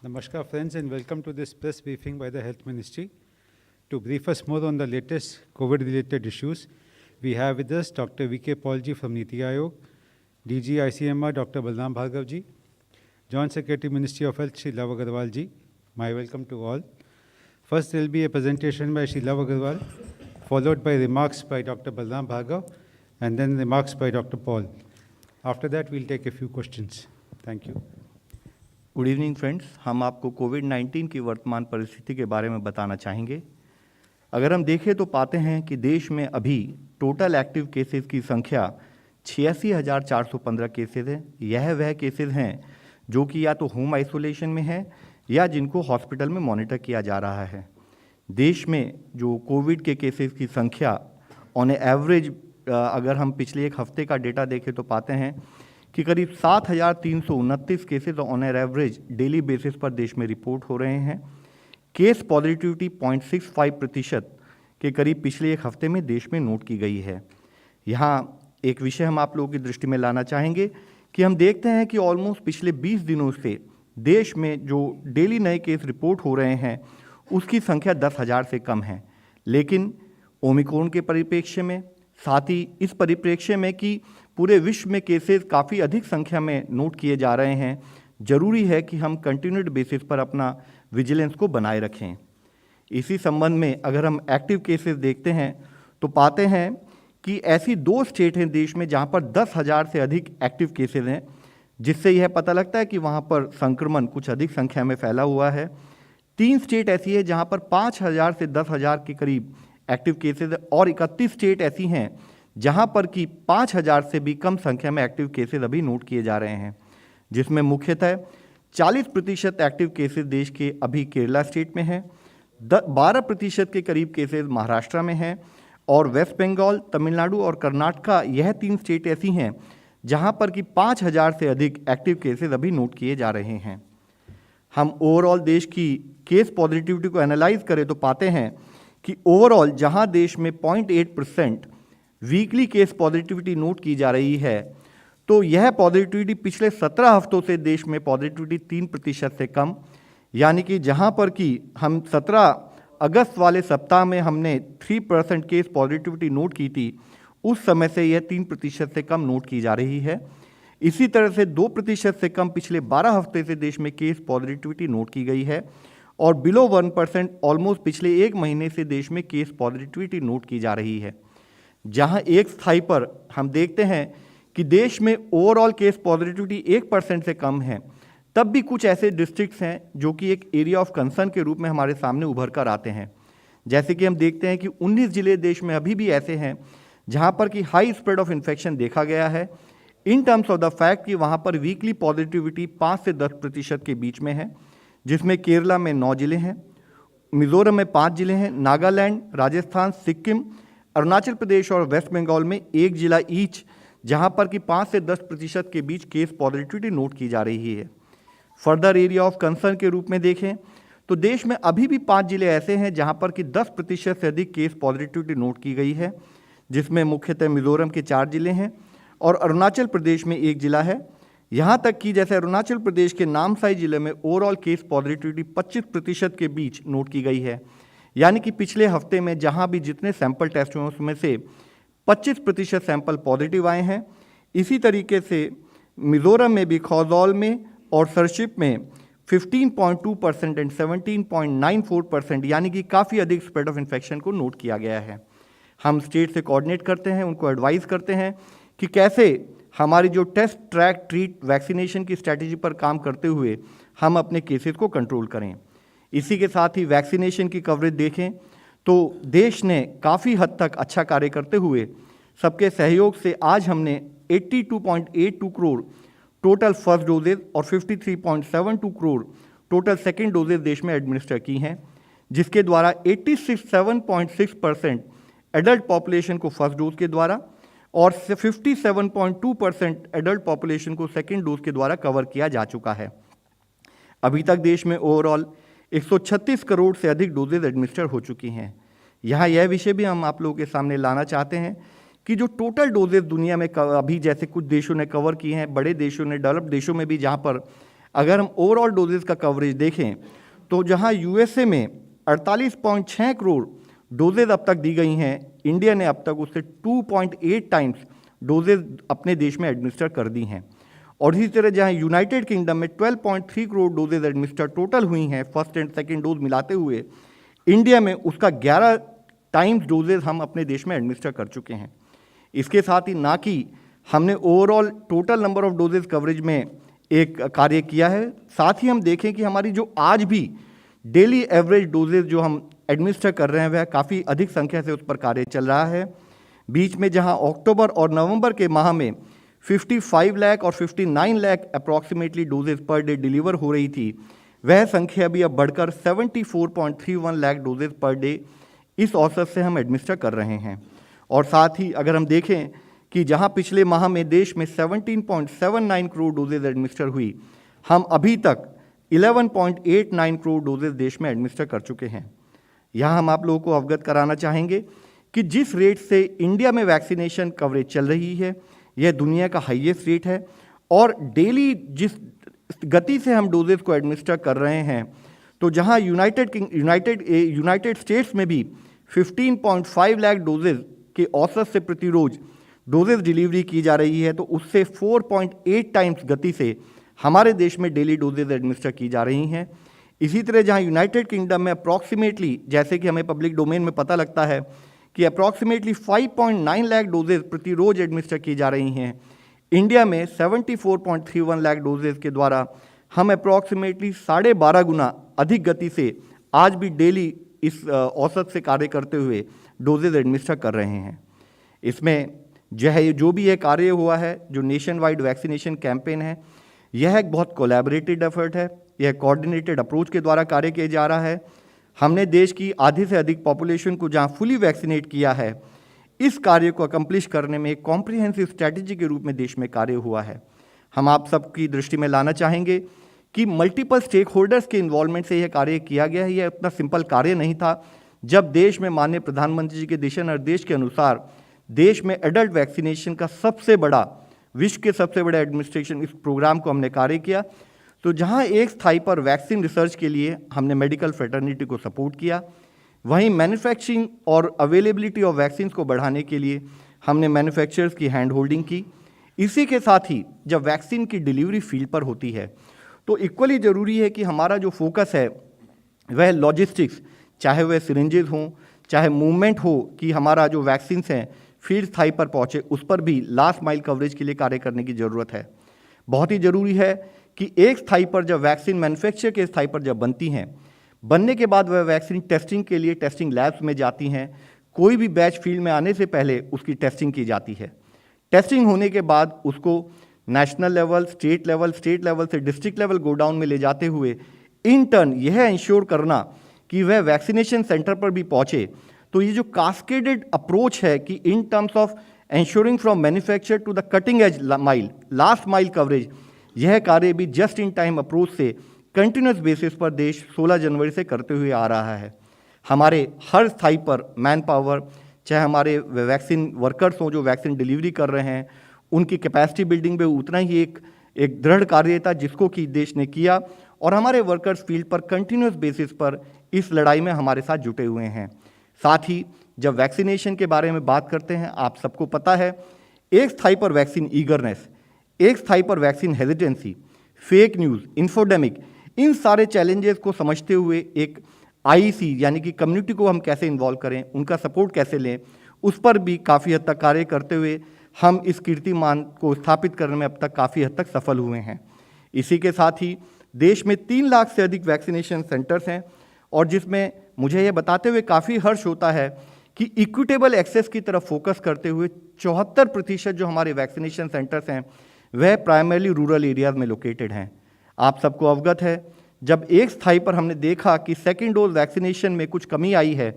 Namaskar friends and welcome to this press briefing by the Health Ministry. To brief us more on the latest COVID-related issues, we have with us Dr. V.K. Paul ji from Niti Aayog, DG ICMR Dr. Balram Bhargav ji, Joint Secretary Ministry of Health Shri Love Agarwal ji. My welcome to all. First there will be a presentation by Shri Love Agarwal, followed by remarks by Dr. Balram Bhargav and then remarks by Dr. Paul. After that we'll take a few questions. Thank you. Good evening friends, हम आपको कोविड-19 की वर्तमान परिस्थिति के बारे में बताना चाहेंगे। अगर हम देखें तो पाते हैं कि देश में अभी टोटल एक्टिव केसेस की संख्या 86,415 केसेस है। यह वह केसेस हैं जो कि या तो होम आइसोलेशन में है या जिनको हॉस्पिटल में मॉनिटर किया जा रहा है। देश में जो कोविड के केसेस की संख्या ऑन एवरेज अगर हम पिछले एक हफ्ते का डेटा देखें तो पाते हैं कि करीब 7,329 cases on average daily basis पर देश में रिपोर्ट हो रहे हैं। केस पॉजिटिविटी 0.65% के करीब पिछले एक हफ्ते में देश में नोट की गई है। यहाँ एक विषय हम आप लोगों की दृष्टि में लाना चाहेंगे कि हम देखते हैं कि ऑलमोस्ट पिछले 20 दिनों से देश में जो डेली नए केस रिपोर्ट हो रहे हैं उसकी संख्या 10,000 से कम है। लेकिन ओमिक्रॉन के परिप्रेक्ष्य में, साथ ही इस परिप्रेक्ष्य में कि पूरे विश्व में केसेस काफ़ी अधिक संख्या में नोट किए जा रहे हैं, जरूरी है कि हम कंटिन्यूड बेसिस पर अपना विजिलेंस को बनाए रखें। इसी संबंध में अगर हम एक्टिव केसेस देखते हैं तो पाते हैं कि ऐसी 2 स्टेट हैं देश में जहां पर 10,000 से अधिक एक्टिव केसेस हैं, जिससे यह पता लगता है कि वहां पर संक्रमण कुछ अधिक संख्या में फैला हुआ है। 3 स्टेट ऐसी है जहां पर 5,000 से 10,000 के करीब एक्टिव केसेस है और 31 स्टेट ऐसी हैं जहां पर कि 5,000 से भी कम संख्या में एक्टिव केसेस अभी नोट किए जा रहे हैं, जिसमें मुख्यतः 40% एक्टिव केसेस देश के अभी केरला स्टेट में हैं, 12% के करीब केसेस महाराष्ट्र में हैं और वेस्ट बंगाल, तमिलनाडु और कर्नाटका, यह 3 स्टेट ऐसी हैं जहां पर कि 5,000 से अधिक एक्टिव केसेस अभी नोट किए जा रहे हैं। हम ओवरऑल देश की केस पॉजिटिविटी को एनालाइज करें तो पाते हैं कि ओवरऑल जहां देश में 0.8% वीकली केस पॉजिटिविटी नोट की जा रही है, तो यह पॉजिटिविटी पिछले 17 हफ्तों से देश में पॉजिटिविटी 3% से कम, यानी कि जहां पर कि हम 17 अगस्त वाले सप्ताह में हमने 3% केस पॉजिटिविटी नोट की थी, उस समय से यह 3% से कम नोट की जा रही है। इसी तरह से 2% से कम पिछले 12 हफ्ते से देश में केस पॉजिटिविटी नोट की गई है और बिलो 1% ऑलमोस्ट पिछले 1 महीने से देश में केस पॉजिटिविटी नोट की जा रही है। जहां एक स्थाई पर हम देखते हैं कि देश में ओवरऑल केस पॉजिटिविटी 1% से कम है, तब भी कुछ ऐसे डिस्ट्रिक्ट्स हैं जो कि एक एरिया ऑफ कंसर्न के रूप में हमारे सामने उभर कर आते हैं। जैसे कि हम देखते हैं कि 19 जिले देश में अभी भी ऐसे हैं जहां पर कि हाई स्प्रेड ऑफ इन्फेक्शन देखा गया है, इन टर्म्स ऑफ द फैक्ट कि वहां पर वीकली पॉजिटिविटी 5 से 10% के बीच में है, जिसमें केरला में 9 जिले हैं, मिजोरम में 5 जिले हैं, नागालैंड, राजस्थान, सिक्किम, अरुणाचल प्रदेश और वेस्ट बंगाल में 1 जिला ईच, जहां पर कि 5 से 10% के बीच केस पॉजिटिविटी नोट की जा रही है। फर्दर एरिया ऑफ कंसर्न के रूप में देखें तो देश में अभी भी 5 जिले ऐसे हैं जहां पर कि 10% से अधिक केस पॉजिटिविटी नोट की गई है, जिसमें मुख्यतः मिजोरम के 4 जिले हैं और अरुणाचल प्रदेश में 1 जिला है। यहाँ तक कि जैसे अरुणाचल प्रदेश के नामसाई जिले में ओवरऑल केस पॉजिटिविटी 25% के बीच नोट की गई है, यानी कि पिछले हफ्ते में जहां भी जितने सैंपल टेस्ट हुए उसमें से 25% सैंपल पॉजिटिव आए हैं। इसी तरीके से मिजोरम में भी खौजौल में और सरशिप में 15.2% एंड 17.94%, यानी कि काफ़ी अधिक स्प्रेड ऑफ इन्फेक्शन को नोट किया गया है। हम स्टेट से कोऑर्डिनेट करते हैं, उनको एडवाइस करते हैं कि कैसे हमारी जो टेस्ट, ट्रैक, ट्रीट, वैक्सीनेशन की स्ट्रैटेजी पर काम करते हुए हम अपने केसेस को कंट्रोल करें। इसी के साथ ही वैक्सीनेशन की कवरेज देखें तो देश ने काफ़ी हद तक अच्छा कार्य करते हुए सबके सहयोग से आज हमने 82.82 करोड़ टोटल फर्स्ट डोजेज और 53.72 करोड़ टोटल सेकेंड डोजेज देश में एडमिनिस्टर की हैं, जिसके द्वारा 86.6% एडल्ट पॉपुलेशन को फर्स्ट डोज के द्वारा और 57.2% एडल्ट पॉपुलेशन को सेकेंड डोज के द्वारा कवर किया जा चुका है। अभी तक देश में ओवरऑल 136 करोड़ से अधिक डोजेज एडमिनिस्टर हो चुकी हैं। यहाँ यह विषय भी हम आप लोगों के सामने लाना चाहते हैं कि जो टोटल डोजेज दुनिया में अभी जैसे कुछ देशों ने कवर किए हैं, बड़े देशों ने, डेवलप्ड देशों में भी जहाँ पर अगर हम ओवरऑल डोजेस का कवरेज देखें तो जहां यूएसए में 48.6 करोड़ डोजेज अब तक दी गई हैं, इंडिया ने अब तक उससे 2.8 टाइम्स डोजेज अपने देश में एडमिनिस्टर कर दी हैं। और इसी तरह जहां यूनाइटेड किंगडम में 12.3 करोड़ डोजेज एडमिनिस्टर टोटल हुई हैं फर्स्ट एंड सेकेंड डोज मिलाते हुए, इंडिया में उसका 11 टाइम्स डोजेज हम अपने देश में एडमिनिस्टर कर चुके हैं। इसके साथ ही ना कि हमने overall total number of doses coverage में एक कार्य किया है, साथ ही हम देखें कि हमारी जो आज भी डेली एवरेज डोजेज जो हम एडमिनिस्टर कर रहे हैं वह काफ़ी अधिक संख्या से उस पर कार्य चल रहा है। बीच में जहां अक्टूबर और नवंबर के माह में 55 लाख और 59 lakh approximately doses per day deliver हो रही थी, वह संख्या भी अब बढ़कर 74.31 लाख डोजेज पर डे इस औसत से हम एडमिनिस्टर कर रहे हैं। और साथ ही अगर हम देखें कि जहां पिछले माह में देश में 17.79 करोड़ डोजेज एडमिनिस्टर हुई, हम अभी तक 11.89 करोड़ डोजेज देश में एडमिनिस्टर कर चुके हैं। यहाँ हम आप लोगों को अवगत कराना चाहेंगे कि जिस रेट से इंडिया में वैक्सीनेशन कवरेज चल रही है, यह दुनिया का हाईएस्ट रेट है। और डेली जिस गति से हम डोजेज को एडमिनिस्टर कर रहे हैं, तो जहां यूनाइटेड स्टेट्स में भी 15.5 लाख डोजेज के औसत से प्रतिरोज डोजेज डिलीवरी की जा रही है, तो उससे 4.8 टाइम्स गति से हमारे देश में डेली डोजेज एडमिनिस्टर की जा रही हैं। इसी तरह जहां यूनाइटेड किंगडम में अप्रॉक्सीमेटली, जैसे कि हमें पब्लिक डोमेन में पता लगता है कि अप्रॉक्सीमेटली 5.9 लाख डोजेज प्रति रोज एडमिनिस्टर की जा रही हैं, इंडिया में 74.31 लाख डोजेज के द्वारा हम अप्रॉक्सीमेटली 12.5 गुना अधिक गति से आज भी डेली इस औसत से कार्य करते हुए डोजेज एडमिनिस्टर कर रहे हैं। इसमें जो भी यह कार्य हुआ है, जो नेशन वाइड वैक्सीनेशन कैंपेन है, यह एक बहुत कोलैबोरेटेड एफर्ट है। यह कोऑर्डिनेटेड अप्रोच के द्वारा कार्य किया जा रहा है। हमने देश की आधे से अधिक पॉपुलेशन को जहां फुली वैक्सीनेट किया है, इस कार्य को अकम्प्लिश करने में एक कॉम्प्रिहेंसिव स्ट्रैटेजी के रूप में देश में कार्य हुआ है। हम आप सबकी दृष्टि में लाना चाहेंगे कि मल्टीपल स्टेक होल्डर्स के इन्वॉल्वमेंट से यह कार्य किया गया है। यह उतना सिंपल कार्य नहीं था। जब देश में माननीय प्रधानमंत्री जी के दिशा निर्देश के अनुसार देश में एडल्ट वैक्सीनेशन का सबसे बड़ा, विश्व के सबसे बड़े एडमिनिस्ट्रेशन इस प्रोग्राम को हमने कार्य किया, तो जहां एक स्थाई पर वैक्सीन रिसर्च के लिए हमने मेडिकल फ्रेटर्निटी को सपोर्ट किया, वहीं मैन्युफैक्चरिंग और अवेलेबिलिटी ऑफ वैक्सीन को बढ़ाने के लिए हमने मैन्युफैक्चरर्स की हैंड होल्डिंग की। इसी के साथ ही जब वैक्सीन की डिलीवरी फील्ड पर होती है, तो इक्वली ज़रूरी है कि हमारा जो फोकस है वह लॉजिस्टिक्स, चाहे वह सिरिंजेज हों, चाहे मूवमेंट हो, कि हमारा जो वैक्सीन हैं फील्ड स्थाई पर पहुँचे, उस पर भी लास्ट माइल कवरेज के लिए कार्य करने की ज़रूरत है। बहुत ही ज़रूरी है कि एक स्थाई पर जब वैक्सीन मैन्युफैक्चर के स्थाई पर जब बनती हैं, बनने के बाद वह वैक्सीन टेस्टिंग के लिए टेस्टिंग लैब्स में जाती हैं। कोई भी बैच फील्ड में आने से पहले उसकी टेस्टिंग की जाती है। टेस्टिंग होने के बाद उसको नेशनल लेवल, स्टेट लेवल से डिस्ट्रिक्ट लेवल गोडाउन में ले जाते हुए इन टर्न यह इंश्योर करना कि वह वैक्सीनेशन सेंटर पर भी पहुँचे। तो ये जो कास्केडेड अप्रोच है कि इन terms of ensuring from manufacture to the cutting edge mile, last mile coverage, यह कार्य भी जस्ट इन टाइम अप्रोच से कंटिन्यूस बेसिस पर देश 16 जनवरी से करते हुए आ रहा है। हमारे हर स्थाई पर मैन पावर, चाहे हमारे वैक्सीन वर्कर्स हों जो वैक्सीन डिलीवरी कर रहे हैं, उनकी कैपेसिटी बिल्डिंग में उतना ही एक दृढ़ कार्य था जिसको कि देश ने किया, और हमारे वर्कर्स फील्ड पर कंटिन्यूस बेसिस पर इस लड़ाई में हमारे साथ जुटे हुए हैं। साथ ही जब वैक्सीनेशन के बारे में बात करते हैं, आप सबको पता है, एक स्थाई पर वैक्सीन ईगरनेस, एक स्थाई पर vaccine hesitancy, fake news, infodemic, इन सारे चैलेंजेस को समझते हुए एक आईसी यानी कि कम्युनिटी को हम कैसे इन्वॉल्व करें, उनका सपोर्ट कैसे लें, उस पर भी काफ़ी हद तक कार्य करते हुए हम इस कीर्तिमान को स्थापित करने में अब तक काफ़ी हद तक सफल हुए हैं। इसी के साथ ही देश में 3 लाख से अधिक वैक्सीनेशन सेंटर्स हैं, और जिसमें मुझे ये बताते हुए काफ़ी हर्ष होता है कि इक्विटेबल एक्सेस की तरफ फोकस करते हुए 74% जो हमारे वैक्सीनेशन सेंटर्स हैं वह प्राइमरली रूरल एरियाज में लोकेटेड हैं। आप सबको अवगत है, जब एक स्थाई पर हमने देखा कि सेकेंड डोज वैक्सीनेशन में कुछ कमी आई है,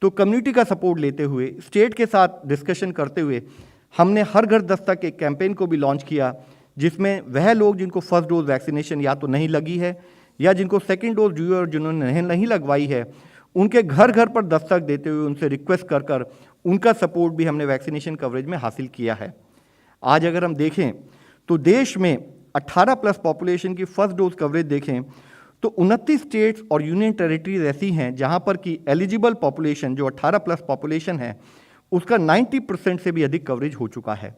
तो कम्युनिटी का सपोर्ट लेते हुए, स्टेट के साथ डिस्कशन करते हुए हमने हर घर दस्तक एक कैंपेन को भी लॉन्च किया, जिसमें वह लोग जिनको फर्स्ट डोज वैक्सीनेशन या तो नहीं लगी है या जिनको सेकेंड डोज हुई और जिन्होंने नहीं लगवाई है, उनके घर घर पर दस्तक देते हुए उनसे रिक्वेस्ट कर उनका सपोर्ट भी हमने वैक्सीनेशन कवरेज में हासिल किया है। आज अगर हम देखें तो देश में 18+ पॉपुलेशन की फर्स्ट डोज कवरेज देखें तो 29 स्टेट्स और यूनियन टेरिटरीज ऐसी हैं जहां पर कि एलिजिबल पॉपुलेशन जो 18+ पॉपुलेशन है उसका 90% से भी अधिक कवरेज हो चुका है।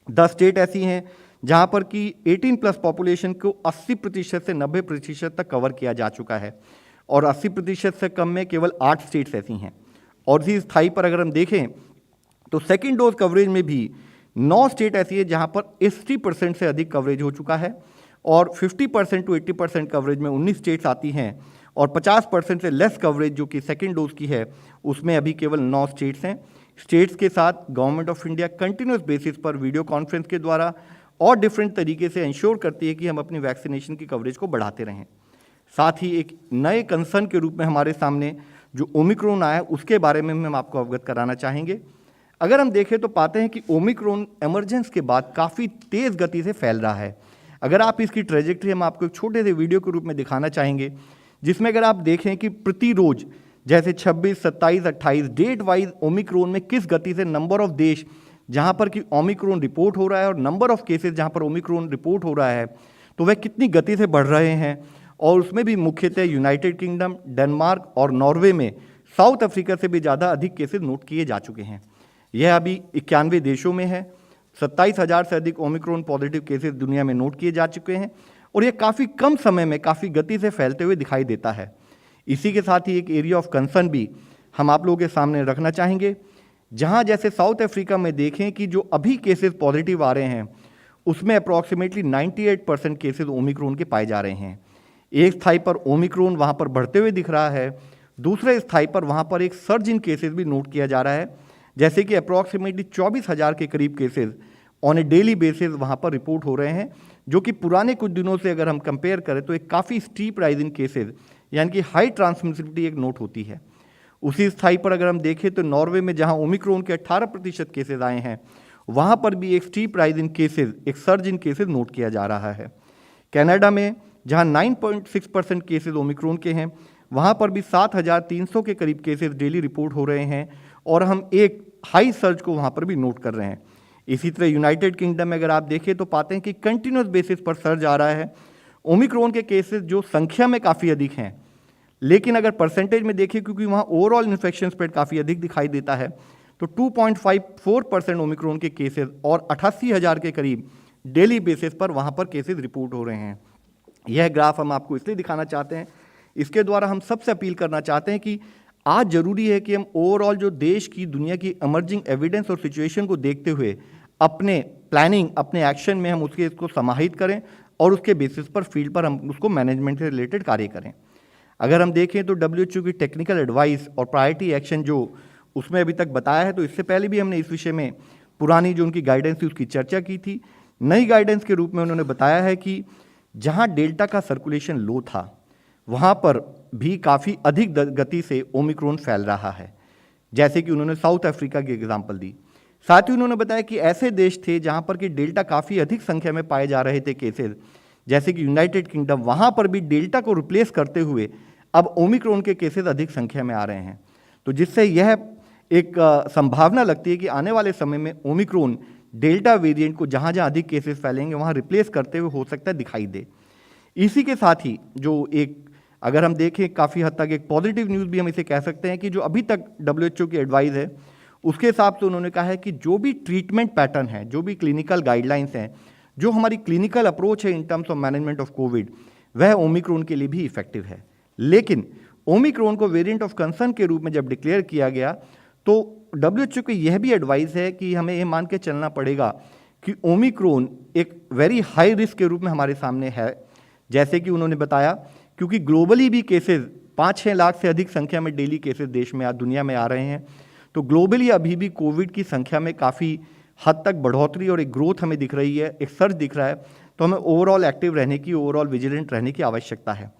10 स्टेट ऐसी हैं जहां पर कि 18+ पॉपुलेशन को 80% से 90% तक कवर किया जा चुका है और 80% से कम में केवल 8 स्टेट्स ऐसी हैं। और इसी स्थाई पर अगर हम देखें तो सेकेंड डोज कवरेज में भी 9 स्टेट ऐसी है जहां पर 80% से अधिक कवरेज हो चुका है और 50% टू 80% कवरेज में 19 स्टेट्स आती हैं और 50% से लेस कवरेज जो कि सेकेंड डोज की है उसमें अभी केवल 9 स्टेट्स हैं। स्टेट्स के साथ government of India continuous basis पर वीडियो कॉन्फ्रेंस के द्वारा और डिफरेंट तरीके से इंश्योर करती है कि हम अपनी वैक्सीनेशन की कवरेज को बढ़ाते रहें। साथ ही एक नए कंसर्न के रूप में हमारे सामने जो ओमिक्रॉन आया उसके बारे में हम आपको अवगत कराना चाहेंगे। अगर हम देखें तो पाते हैं कि ओमिक्रॉन इमरजेंस के बाद काफ़ी तेज़ गति से फैल रहा है। अगर आप इसकी ट्रेजेक्ट्री हम आपको एक छोटे से वीडियो के रूप में दिखाना चाहेंगे जिसमें अगर आप देखें कि प्रति रोज जैसे 26, 27, 28 डेट वाइज ओमिक्रॉन में किस गति से नंबर ऑफ देश जहां पर कि ओमिक्रॉन रिपोर्ट हो रहा है और नंबर ऑफ केसेस जहां पर ओमिक्रॉन रिपोर्ट हो रहा है तो वह कितनी गति से बढ़ रहे हैं। और उसमें भी मुख्यतः यूनाइटेड किंगडम, डेनमार्क और नॉर्वे में साउथ अफ्रीका से भी ज़्यादा अधिक केसेस नोट किए जा चुके हैं। यह अभी 91 देशों में है। 27,000 से अधिक ओमिक्रॉन पॉजिटिव केसेस दुनिया में नोट किए जा चुके हैं और यह काफ़ी कम समय में काफ़ी गति से फैलते हुए दिखाई देता है। इसी के साथ ही एक एरिया ऑफ कंसर्न भी हम आप लोगों के सामने रखना चाहेंगे, जहां जैसे साउथ अफ्रीका में देखें कि जो अभी केसेस पॉजिटिव आ रहे हैं उसमें अप्रॉक्सीमेटली 98% केसेस ओमिक्रॉन के पाए जा रहे हैं। एक स्थाई पर ओमिक्रॉन वहां पर बढ़ते हुए दिख रहा है, दूसरे स्थाई पर वहां पर एक सर्ज इन केसेस भी नोट किया जा रहा है, जैसे कि अप्रॉक्सीमेटली 24,000 के करीब cases on a daily basis वहां पर रिपोर्ट हो रहे हैं, जो कि पुराने कुछ दिनों से अगर हम कंपेयर करें तो एक काफ़ी स्टीप राइज इन केसेस यानी कि हाई ट्रांसमिसिबिलिटी एक नोट होती है। उसी स्थाई पर अगर हम देखें तो नॉर्वे में जहां ओमिक्रॉन के 18% केसेस आए हैं वहां पर भी एक स्टीप राइज इन केसेस, एक सर्ज इन केसेस नोट किया जा रहा है। कनाडा में जहां 9.6% केसेस ओमिक्रॉन के हैं वहां पर भी 7,300 के करीब केसेस डेली रिपोर्ट हो रहे हैं और हम एक हाई सर्ज को वहां पर भी नोट कर रहे हैं। इसी तरह यूनाइटेड किंगडम में अगर आप देखें तो पाते हैं कि कंटिन्यूस बेसिस पर सर्ज आ रहा है। ओमिक्रॉन के केसेस जो संख्या में काफ़ी अधिक हैं, लेकिन अगर परसेंटेज में देखें क्योंकि वहाँ ओवरऑल इन्फेक्शन स्प्रेड काफ़ी अधिक दिखाई देता है तो 2.54% ओमिक्रॉन के केसेस और 88,000 के करीब डेली बेसिस पर वहाँ पर केसेस रिपोर्ट हो रहे हैं। यह ग्राफ हम आपको इसलिए दिखाना चाहते हैं, इसके द्वारा हम सबसे अपील करना चाहते हैं कि आज जरूरी है कि हम ओवरऑल जो देश की, दुनिया की इमर्जिंग एविडेंस और सिचुएशन को देखते हुए अपने प्लानिंग, अपने एक्शन में हम इसको समाहित करें और उसके बेसिस पर फील्ड पर हम उसको मैनेजमेंट से रिलेटेड कार्य करें। अगर हम देखें तो WHO की टेक्निकल एडवाइस और प्रायोरिटी एक्शन जो उसमें अभी तक बताया है, तो इससे पहले भी हमने इस विषय में पुरानी जो उनकी गाइडेंस थी उसकी चर्चा की थी। नई गाइडेंस के रूप में उन्होंने बताया है कि जहां डेल्टा का सर्कुलेशन लो था वहां पर भी काफ़ी अधिक गति से ओमिक्रॉन फैल रहा है, जैसे कि उन्होंने साउथ अफ्रीका की एग्जाम्पल दी। साथ ही उन्होंने बताया कि ऐसे देश थे जहां पर कि डेल्टा काफ़ी अधिक संख्या में पाए जा रहे थे केसेस, जैसे कि यूनाइटेड किंगडम, वहां पर भी डेल्टा को रिप्लेस करते हुए अब ओमिक्रॉन के केसेस अधिक संख्या में आ रहे हैं। तो जिससे यह एक संभावना लगती है कि आने वाले समय में ओमिक्रॉन डेल्टा वेरिएंट को जहां जहां अधिक केसेस फैलेंगे वहां रिप्लेस करते हुए हो सकता है दिखाई दे। इसी के साथ ही जो एक अगर हम देखें काफ़ी हद तक एक पॉजिटिव न्यूज़ भी हम इसे कह सकते हैं कि जो अभी तक WHO की एडवाइस है उसके हिसाब से उन्होंने कहा है कि जो भी ट्रीटमेंट पैटर्न है, जो भी क्लिनिकल गाइडलाइंस हैं, जो हमारी क्लिनिकल अप्रोच है इन terms of management of Covid, वह ओमिक्रॉन के लिए भी इफेक्टिव है। लेकिन ओमिक्रॉन को वेरिएंट ऑफ कंसर्न के रूप में जब डिक्लेयर किया गया तो WHO की यह भी एडवाइस है कि हमें ये मान के चलना पड़ेगा कि ओमिक्रॉन एक वेरी हाई रिस्क के रूप में हमारे सामने है, जैसे कि उन्होंने बताया, क्योंकि ग्लोबली भी केसेस 5-6 लाख से अधिक संख्या में डेली केसेस देश में दुनिया में आ रहे हैं। तो ग्लोबली अभी भी कोविड की संख्या में काफ़ी हद तक बढ़ोतरी और एक ग्रोथ हमें दिख रही है, एक सर्ज दिख रहा है। तो हमें ओवरऑल एक्टिव रहने की, ओवरऑल विजिलेंट रहने की आवश्यकता है।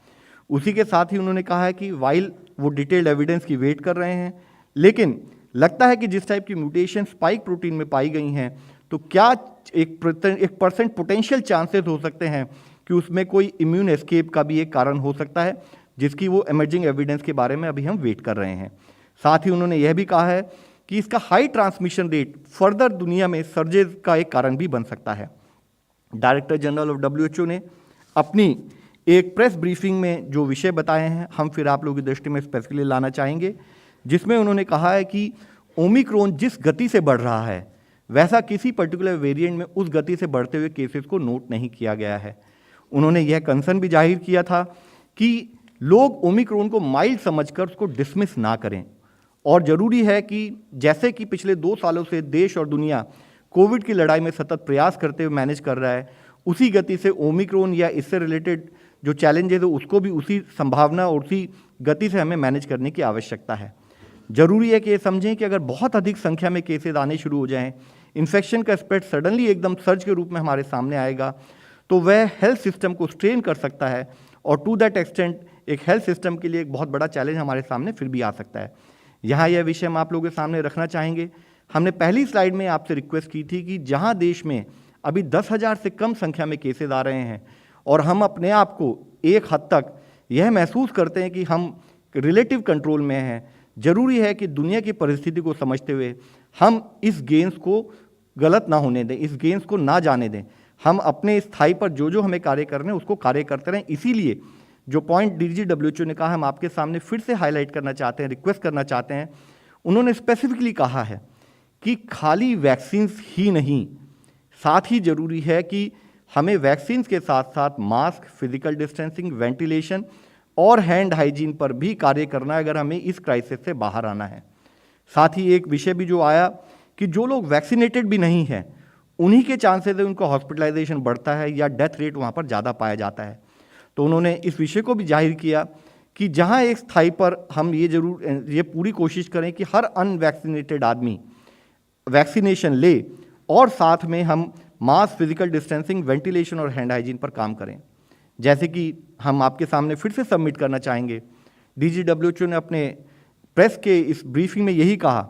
उसी के साथ ही उन्होंने कहा है कि वाइल वो डिटेल्ड एविडेंस की वेट कर रहे हैं, लेकिन लगता है कि जिस टाइप की म्यूटेशन स्पाइक प्रोटीन में पाई गई हैं तो क्या 1% पोटेंशियल चांसेस हो सकते हैं कि उसमें कोई इम्यून एस्केप का भी एक कारण हो सकता है, जिसकी वो इमर्जिंग एविडेंस के बारे में अभी हम वेट कर रहे हैं। साथ ही उन्होंने यह भी कहा है कि इसका हाई ट्रांसमिशन रेट फर्दर दुनिया में सर्जेस का एक कारण भी बन सकता है। डायरेक्टर जनरल ऑफ WHO ने अपनी एक प्रेस ब्रीफिंग में जो विषय बताए हैं, हम फिर आप लोगों की दृष्टि में स्पेसिफिकली लाना चाहेंगे, जिसमें उन्होंने कहा है कि ओमिक्रॉन जिस गति से बढ़ रहा है वैसा किसी पर्टिकुलर वेरिएंट में उस गति से बढ़ते हुए केसेस को नोट नहीं किया गया है। उन्होंने यह कंसर्न भी जाहिर किया था कि लोग ओमिक्रॉन को माइल्ड समझकर उसको डिसमिस ना करें, और ज़रूरी है कि जैसे कि पिछले 2 सालों से देश और दुनिया कोविड की लड़ाई में सतत प्रयास करते हुए मैनेज कर रहा है, उसी गति से ओमिक्रॉन या इससे रिलेटेड जो चैलेंजेस है उसको भी उसी संभावना और उसी गति से हमें मैनेज करने की आवश्यकता है। ज़रूरी है कि ये समझें कि अगर बहुत अधिक संख्या में केसेस आने शुरू हो जाएं, इन्फेक्शन का स्प्रेड सडनली एकदम सर्ज के रूप में हमारे सामने आएगा, तो वह हेल्थ सिस्टम को स्ट्रेन कर सकता है, और टू दैट एक्सटेंट एक हेल्थ सिस्टम के लिए एक बहुत बड़ा चैलेंज हमारे सामने फिर भी आ सकता है। यहाँ यह विषय हम आप लोगों के सामने रखना चाहेंगे। हमने पहली स्लाइड में आपसे रिक्वेस्ट की थी कि जहाँ देश में अभी 10,000 से कम संख्या में केसेस आ रहे हैं और हम अपने आप को एक हद तक यह महसूस करते हैं कि हम रिलेटिव कंट्रोल में हैं, ज़रूरी है कि दुनिया की परिस्थिति को समझते हुए हम इस गेंस को गलत ना होने दें, इस गेंस को ना जाने दें। हम अपने स्थाई पर जो हमें कार्य करने हैं उसको कार्य करते रहें। इसीलिए जो पॉइंट WHO ने कहा हम आपके सामने फिर से हाईलाइट करना चाहते हैं, रिक्वेस्ट करना चाहते हैं। उन्होंने स्पेसिफिकली कहा है कि खाली वैक्सीन्स ही नहीं, साथ ही ज़रूरी है कि हमें वैक्सीन्स के साथ साथ मास्क, फिजिकल डिस्टेंसिंग, वेंटिलेशन और हैंड हाइजीन पर भी कार्य करना है अगर हमें इस क्राइसिस से बाहर आना है। साथ ही एक विषय भी जो आया कि जो लोग वैक्सीनेटेड भी नहीं हैं उन्हीं के चांसेस है उनका हॉस्पिटलाइजेशन बढ़ता है या डेथ रेट वहाँ पर ज़्यादा पाया जाता है। तो उन्होंने इस विषय को भी जाहिर किया कि जहाँ एक स्थाई पर हम ये पूरी कोशिश करें कि हर अनवैक्सीनेटेड आदमी वैक्सीनेशन ले और साथ में हम मास्क, फिजिकल डिस्टेंसिंग, वेंटिलेशन और हैंड हाइजीन पर काम करें। जैसे कि हम आपके सामने फिर से सबमिट करना चाहेंगे, WHO ने अपने प्रेस के इस ब्रीफिंग में यही कहा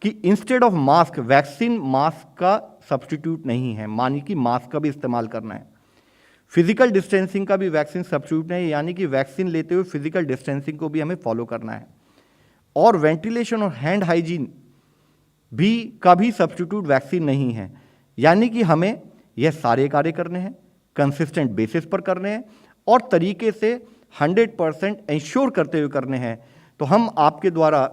कि instead of mask, vaccine mask का सब्स्टिट्यूट नहीं है, मानी कि मास्क का भी इस्तेमाल करना है। फिजिकल डिस्टेंसिंग का भी वैक्सीन सब्स्टिट्यूट नहीं है, यानी कि वैक्सीन लेते हुए फिजिकल डिस्टेंसिंग को भी हमें फॉलो करना है। और वेंटिलेशन और हैंड हाइजीन का भी सब्स्टिट्यूट वैक्सीन नहीं है, यानी कि हमें यह सारे कार्य करने हैं, कंसिस्टेंट बेसिस पर करने हैं और तरीके से 100% इंश्योर करते हुए करने हैं। तो हम आपके द्वारा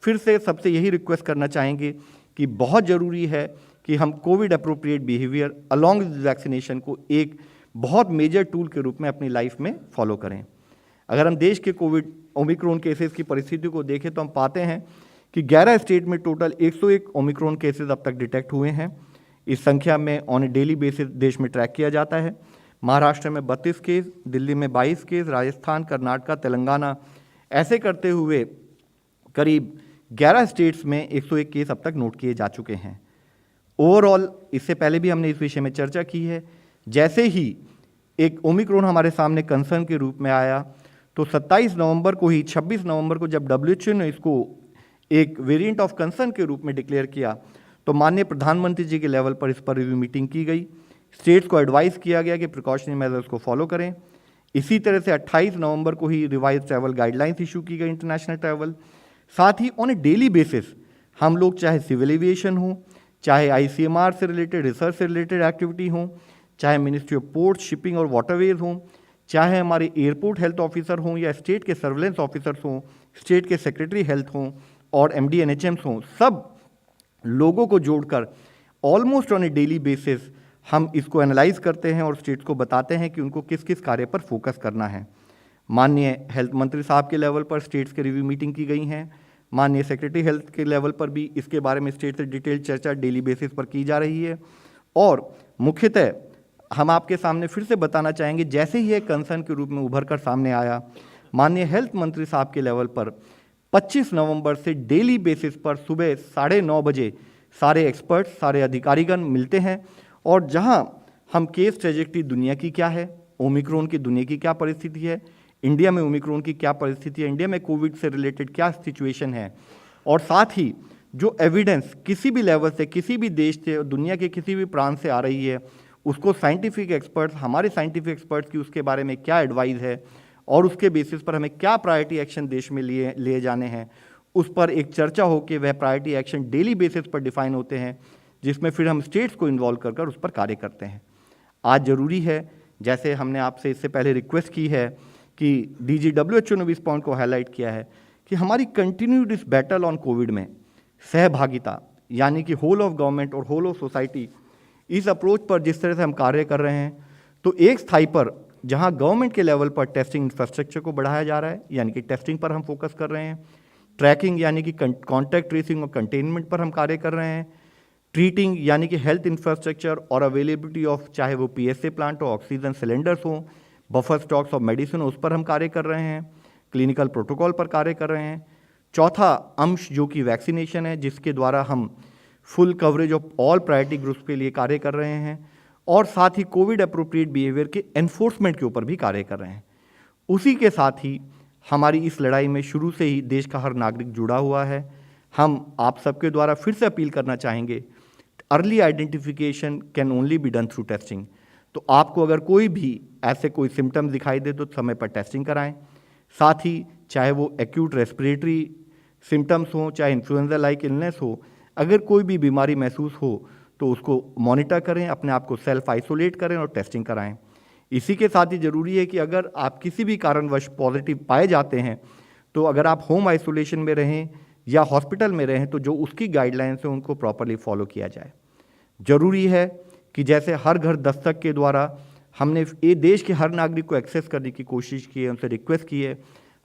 फिर से सबसे यही रिक्वेस्ट करना चाहेंगे कि बहुत ज़रूरी है कि हम Covid appropriate behaviour along with vaccination को एक बहुत मेजर टूल के रूप में अपनी लाइफ में फॉलो करें। अगर हम देश के कोविड ओमिक्रॉन केसेस की परिस्थिति को देखें तो हम पाते हैं कि 11 स्टेट में टोटल 101 ओमिक्रॉन केसेस अब तक डिटेक्ट हुए हैं। इस संख्या में ऑन ए डेली बेसिस देश में ट्रैक किया जाता है। महाराष्ट्र में 32 केस, दिल्ली में 22 केस, राजस्थान, कर्नाटक, तेलंगाना, ऐसे करते हुए करीब 11 स्टेट्स में 101 केस अब तक नोट किए जा चुके हैं। ओवरऑल इससे पहले भी हमने इस विषय में चर्चा की है, जैसे ही एक ओमिक्रॉन हमारे सामने कंसर्न के रूप में आया तो 27 नवंबर को ही 26 नवंबर को जब WHO ने इसको एक वेरिएंट ऑफ कंसर्न के रूप में डिक्लेयर किया तो माननीय प्रधानमंत्री जी के लेवल पर इस पर रिव्यू मीटिंग की गई। स्टेट्स को एडवाइस किया गया कि प्रिकॉशनरी मेजर्स को फॉलो करें। इसी तरह से 28 नवंबर को ही रिवाइज ट्रैवल गाइडलाइंस इशू की गई इंटरनेशनल ट्रैवल। साथ ही ऑन ए डेली बेसिस हम लोग चाहे सिविल एविएशन हो, चाहे ICMR से रिलेटेड, रिसर्च से रिलेटेड एक्टिविटी हो, चाहे मिनिस्ट्री ऑफ पोर्ट, शिपिंग और वाटरवेज हों, चाहे हमारे एयरपोर्ट हेल्थ ऑफिसर हों या स्टेट के सर्वेलेंस ऑफिसर्स हों, स्टेट के सेक्रेटरी हेल्थ हों और MD NHMs हों, सब लोगों को जोड़कर almost on a daily basis हम इसको एनालाइज करते हैं और स्टेट्स को बताते हैं कि उनको किस किस कार्य पर फोकस करना है। माननीय हेल्थ मंत्री साहब के लेवल पर स्टेट्स के रिव्यू मीटिंग की गई हैं। माननीय सेक्रेटरी हेल्थ के लेवल पर भी इसके बारे में स्टेट से डिटेल चर्चा डेली बेसिस पर की जा रही है। और मुख्यतः हम आपके सामने फिर से बताना चाहेंगे, जैसे ही एक कंसर्न के रूप में उभर कर सामने आया, माननीय हेल्थ मंत्री साहब के लेवल पर 25 नवंबर से डेली बेसिस पर सुबह 9:30 बजे सारे एक्सपर्ट्स, सारे अधिकारीगण मिलते हैं और जहां हम केस ट्रेजेक्टरी दुनिया की क्या है, ओमिक्रॉन की दुनिया की क्या परिस्थिति है, इंडिया में ओमिक्रॉन की क्या परिस्थिति है, इंडिया में कोविड से रिलेटेड क्या सिचुएशन है, और साथ ही जो एविडेंस किसी भी लेवल से, किसी भी देश से, दुनिया के किसी भी प्रांत से आ रही है, उसको साइंटिफिक एक्सपर्ट्स, हमारे साइंटिफिक एक्सपर्ट्स की उसके बारे में क्या एडवाइस है और उसके बेसिस पर हमें क्या प्रायोरिटी एक्शन देश में लिए जाने हैं, उस पर एक चर्चा हो कि वह प्रायोरिटी एक्शन डेली बेसिस पर डिफाइन होते हैं, जिसमें फिर हम स्टेट्स को इन्वॉल्व कर उस पर कार्य करते हैं। आज ज़रूरी है, जैसे हमने आपसे इससे पहले रिक्वेस्ट की है कि DG WHO ने भी इस पॉइंट को हाईलाइट किया है कि हमारी कंटिन्यूड इस बैटल ऑन कोविड में सहभागिता, यानी कि होल ऑफ गवर्नमेंट और होल ऑफ सोसाइटी, इस अप्रोच पर जिस तरह से हम कार्य कर रहे हैं, तो एक स्थाई पर जहां गवर्नमेंट के लेवल पर टेस्टिंग इंफ्रास्ट्रक्चर को बढ़ाया जा रहा है, यानी कि टेस्टिंग पर हम फोकस कर रहे हैं, ट्रैकिंग यानी कि कॉन्टैक्ट ट्रेसिंग और कंटेनमेंट पर हम कार्य कर रहे हैं, ट्रीटिंग यानी कि हेल्थ इंफ्रास्ट्रक्चर और अवेलेबिलिटी ऑफ, चाहे वो PSA प्लांट हो, ऑक्सीजन सिलेंडर्स हो, बफर स्टॉक्स ऑफ मेडिसिन हो, उस पर हम कार्य कर रहे हैं, क्लिनिकल प्रोटोकॉल पर कार्य कर रहे हैं। चौथा अंश जो कि वैक्सीनेशन है, जिसके द्वारा हम full coverage of all priority groups के लिए कार्य कर रहे हैं, और साथ ही कोविड अप्रोप्रिएट बिहेवियर के एनफोर्समेंट के ऊपर भी कार्य कर रहे हैं। उसी के साथ ही हमारी इस लड़ाई में शुरू से ही देश का हर नागरिक जुड़ा हुआ है। हम आप सबके द्वारा फिर से अपील करना चाहेंगे, early identification can only be done through testing. तो आपको अगर कोई भी ऐसे कोई सिम्टम्स दिखाई दे तो समय पर टेस्टिंग कराएं। साथ ही चाहे वो एक्यूट रेस्पिरेटरी सिम्टम्स हों, चाहे इन्फ्लुएंजा लाइक इलनेस हो, अगर कोई भी बीमारी महसूस हो तो उसको मॉनिटर करें, अपने आप को सेल्फ आइसोलेट करें और टेस्टिंग कराएं। इसी के साथ ही ज़रूरी है कि अगर आप किसी भी कारणवश पॉजिटिव पाए जाते हैं तो अगर आप होम आइसोलेशन में रहें या हॉस्पिटल में रहें तो जो उसकी गाइडलाइंस है उनको प्रॉपरली फॉलो किया जाए। ज़रूरी है कि जैसे हर घर दस्तक के द्वारा हमने ये देश के हर नागरिक को एक्सेस करने की कोशिश की है, उनसे रिक्वेस्ट की है,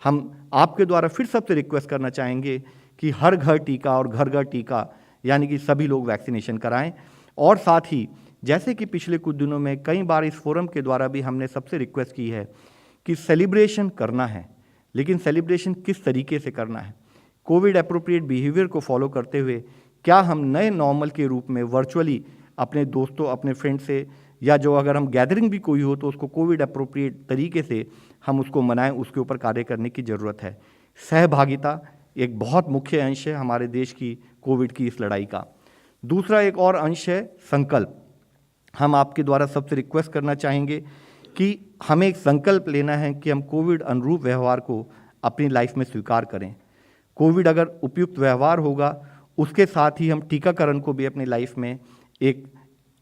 हम आपके द्वारा फिर सबसे रिक्वेस्ट करना चाहेंगे कि हर घर टीका और घर घर टीका, यानी कि सभी लोग वैक्सीनेशन कराएं। और साथ ही जैसे कि पिछले कुछ दिनों में कई बार इस फोरम के द्वारा भी हमने सबसे रिक्वेस्ट की है कि सेलिब्रेशन करना है, लेकिन सेलिब्रेशन किस तरीके से करना है, कोविड अप्रोप्रिएट बिहेवियर को फॉलो करते हुए क्या हम नए नॉर्मल के रूप में वर्चुअली अपने दोस्तों, अपने फ्रेंड से, या जो अगर हम गैदरिंग भी कोई हो तो उसको कोविड अप्रोप्रिएट तरीके से हम उसको मनाएं, उसके ऊपर कार्य करने की ज़रूरत है। सहभागिता एक बहुत मुख्य अंश है हमारे देश की कोविड की इस लड़ाई का। दूसरा एक और अंश है संकल्प। हम आपके द्वारा सबसे रिक्वेस्ट करना चाहेंगे कि हमें एक संकल्प लेना है कि हम कोविड अनुरूप व्यवहार को अपनी लाइफ में स्वीकार करें। कोविड अगर उपयुक्त व्यवहार होगा, उसके साथ ही हम टीकाकरण को भी अपनी लाइफ में एक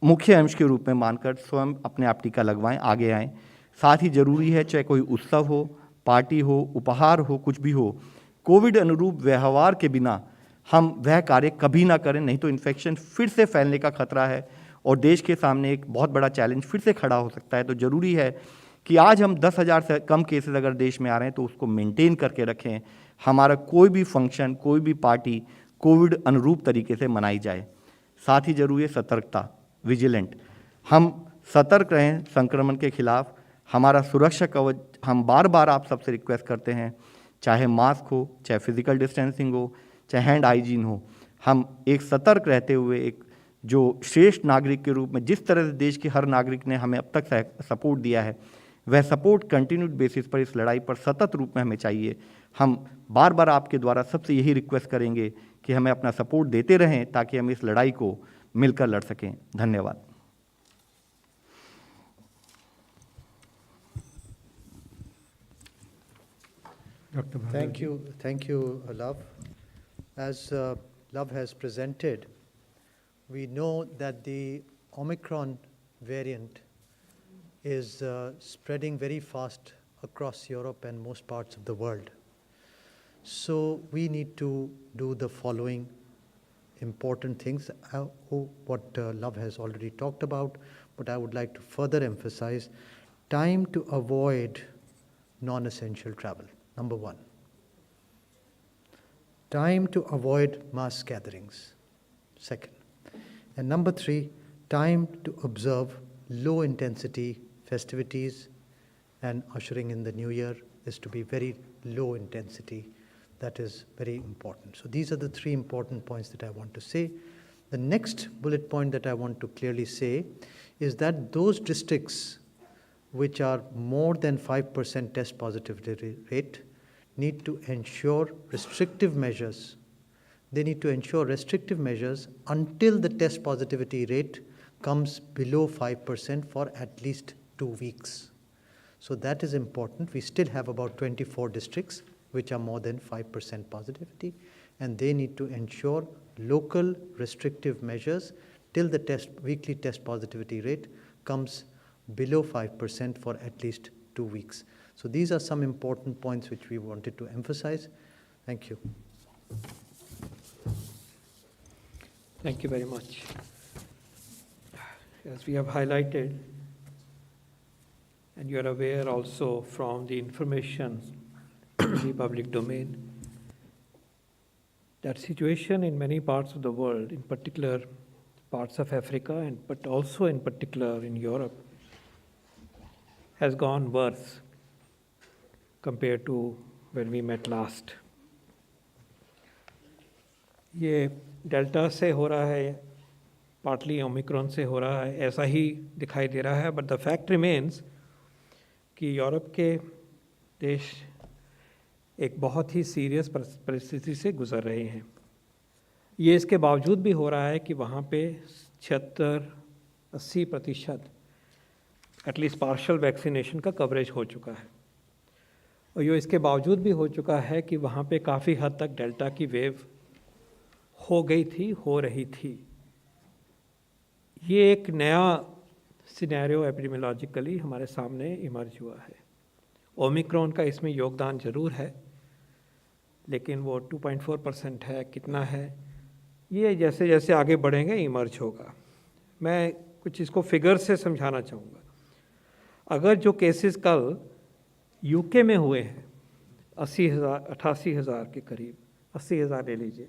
मुख्य अंश के रूप में मानकर स्वयं अपने आप टीका लगवाएं, आगे आएं। साथ ही ज़रूरी है, चाहे कोई उत्सव हो, पार्टी हो, उपहार हो, कुछ भी हो, कोविड अनुरूप व्यवहार के बिना हम वह कार्य कभी ना करें, नहीं तो इन्फेक्शन फिर से फैलने का खतरा है और देश के सामने एक बहुत बड़ा चैलेंज फिर से खड़ा हो सकता है। तो ज़रूरी है कि आज हम 10,000 से कम केसेस अगर देश में आ रहे हैं तो उसको मेंटेन करके रखें, हमारा कोई भी फंक्शन, कोई भी पार्टी कोविड अनुरूप तरीके से मनाई जाए। साथ ही जरूरी है सतर्कता, विजिलेंट। हम सतर्क रहें संक्रमण के खिलाफ, हमारा सुरक्षा कवच हम बार बार आप सबसे रिक्वेस्ट करते हैं, चाहे मास्क हो, चाहे फिजिकल डिस्टेंसिंग हो, चाहे हैंड हाइजीन हो, हम एक सतर्क रहते हुए एक जो श्रेष्ठ नागरिक के रूप में जिस तरह से देश के हर नागरिक ने हमें अब तक सपोर्ट दिया है, वह सपोर्ट कंटिन्यूड बेसिस पर इस लड़ाई पर सतत रूप में हमें चाहिए। हम बार बार आपके द्वारा सबसे यही रिक्वेस्ट करेंगे कि हमें अपना सपोर्ट देते रहें ताकि हम इस लड़ाई को मिलकर लड़ सकें। धन्यवाद। Dr. Bhargav. Thank you, Love. As Love has presented, we know that the Omicron variant is spreading very fast across Europe and most parts of the world. So we need to do the following important things, what Love has already talked about, but I would like to further emphasize: time to avoid non-essential travel, number one. Time to avoid mass gatherings, second. And number three, time to observe low-intensity festivities, and ushering in the new year is to be very low intensity. That is very important. So these are the three important points that I want to say. The next bullet point that I want to clearly say is that those districts which are more than 5% test positivity rate need to ensure restrictive measures. They need to ensure restrictive measures until the test positivity rate comes below 5% for at least 2 weeks. So that is important. We still have about 24 districts which are more than 5% positivity, and they need to ensure local restrictive measures till the weekly test positivity rate comes below 5% for at least 2 weeks. So these are some important points which we wanted to emphasize. Thank you. Thank you very much. As we have highlighted, and you are aware also from the information in the public domain, that situation in many parts of the world, in particular parts of Africa, but also in particular in Europe, has gone worse compared to when we met last. ये delta से हो रहा है, partly Omicron से हो रहा है, ऐसा ही दिखाई दे रहा है, बट द फैक्ट रिमेन्स कि यूरोप के देश एक बहुत ही सीरियस परिस्थिति से गुजर रहे हैं। ये इसके बावजूद भी हो रहा है कि वहाँ पे 76-80% एटलीस्ट पार्शल वैक्सीनेशन का कवरेज हो चुका है, और ये इसके बावजूद भी हो चुका है कि वहाँ पे काफ़ी हद तक डेल्टा की वेव हो गई थी, हो रही थी। ये एक नया सिनेरियो एपिडेमियोलॉजिकली हमारे सामने इमर्ज हुआ है। ओमिक्रॉन का इसमें योगदान ज़रूर है, लेकिन वो 2.4% है, कितना है ये जैसे जैसे आगे बढ़ेंगे इमर्ज होगा। मैं कुछ इसको फिगर से समझाना चाहूँगा। अगर जो केसेस कल यूके में हुए हैं 88,000 के करीब, 80,000 ले लीजिए,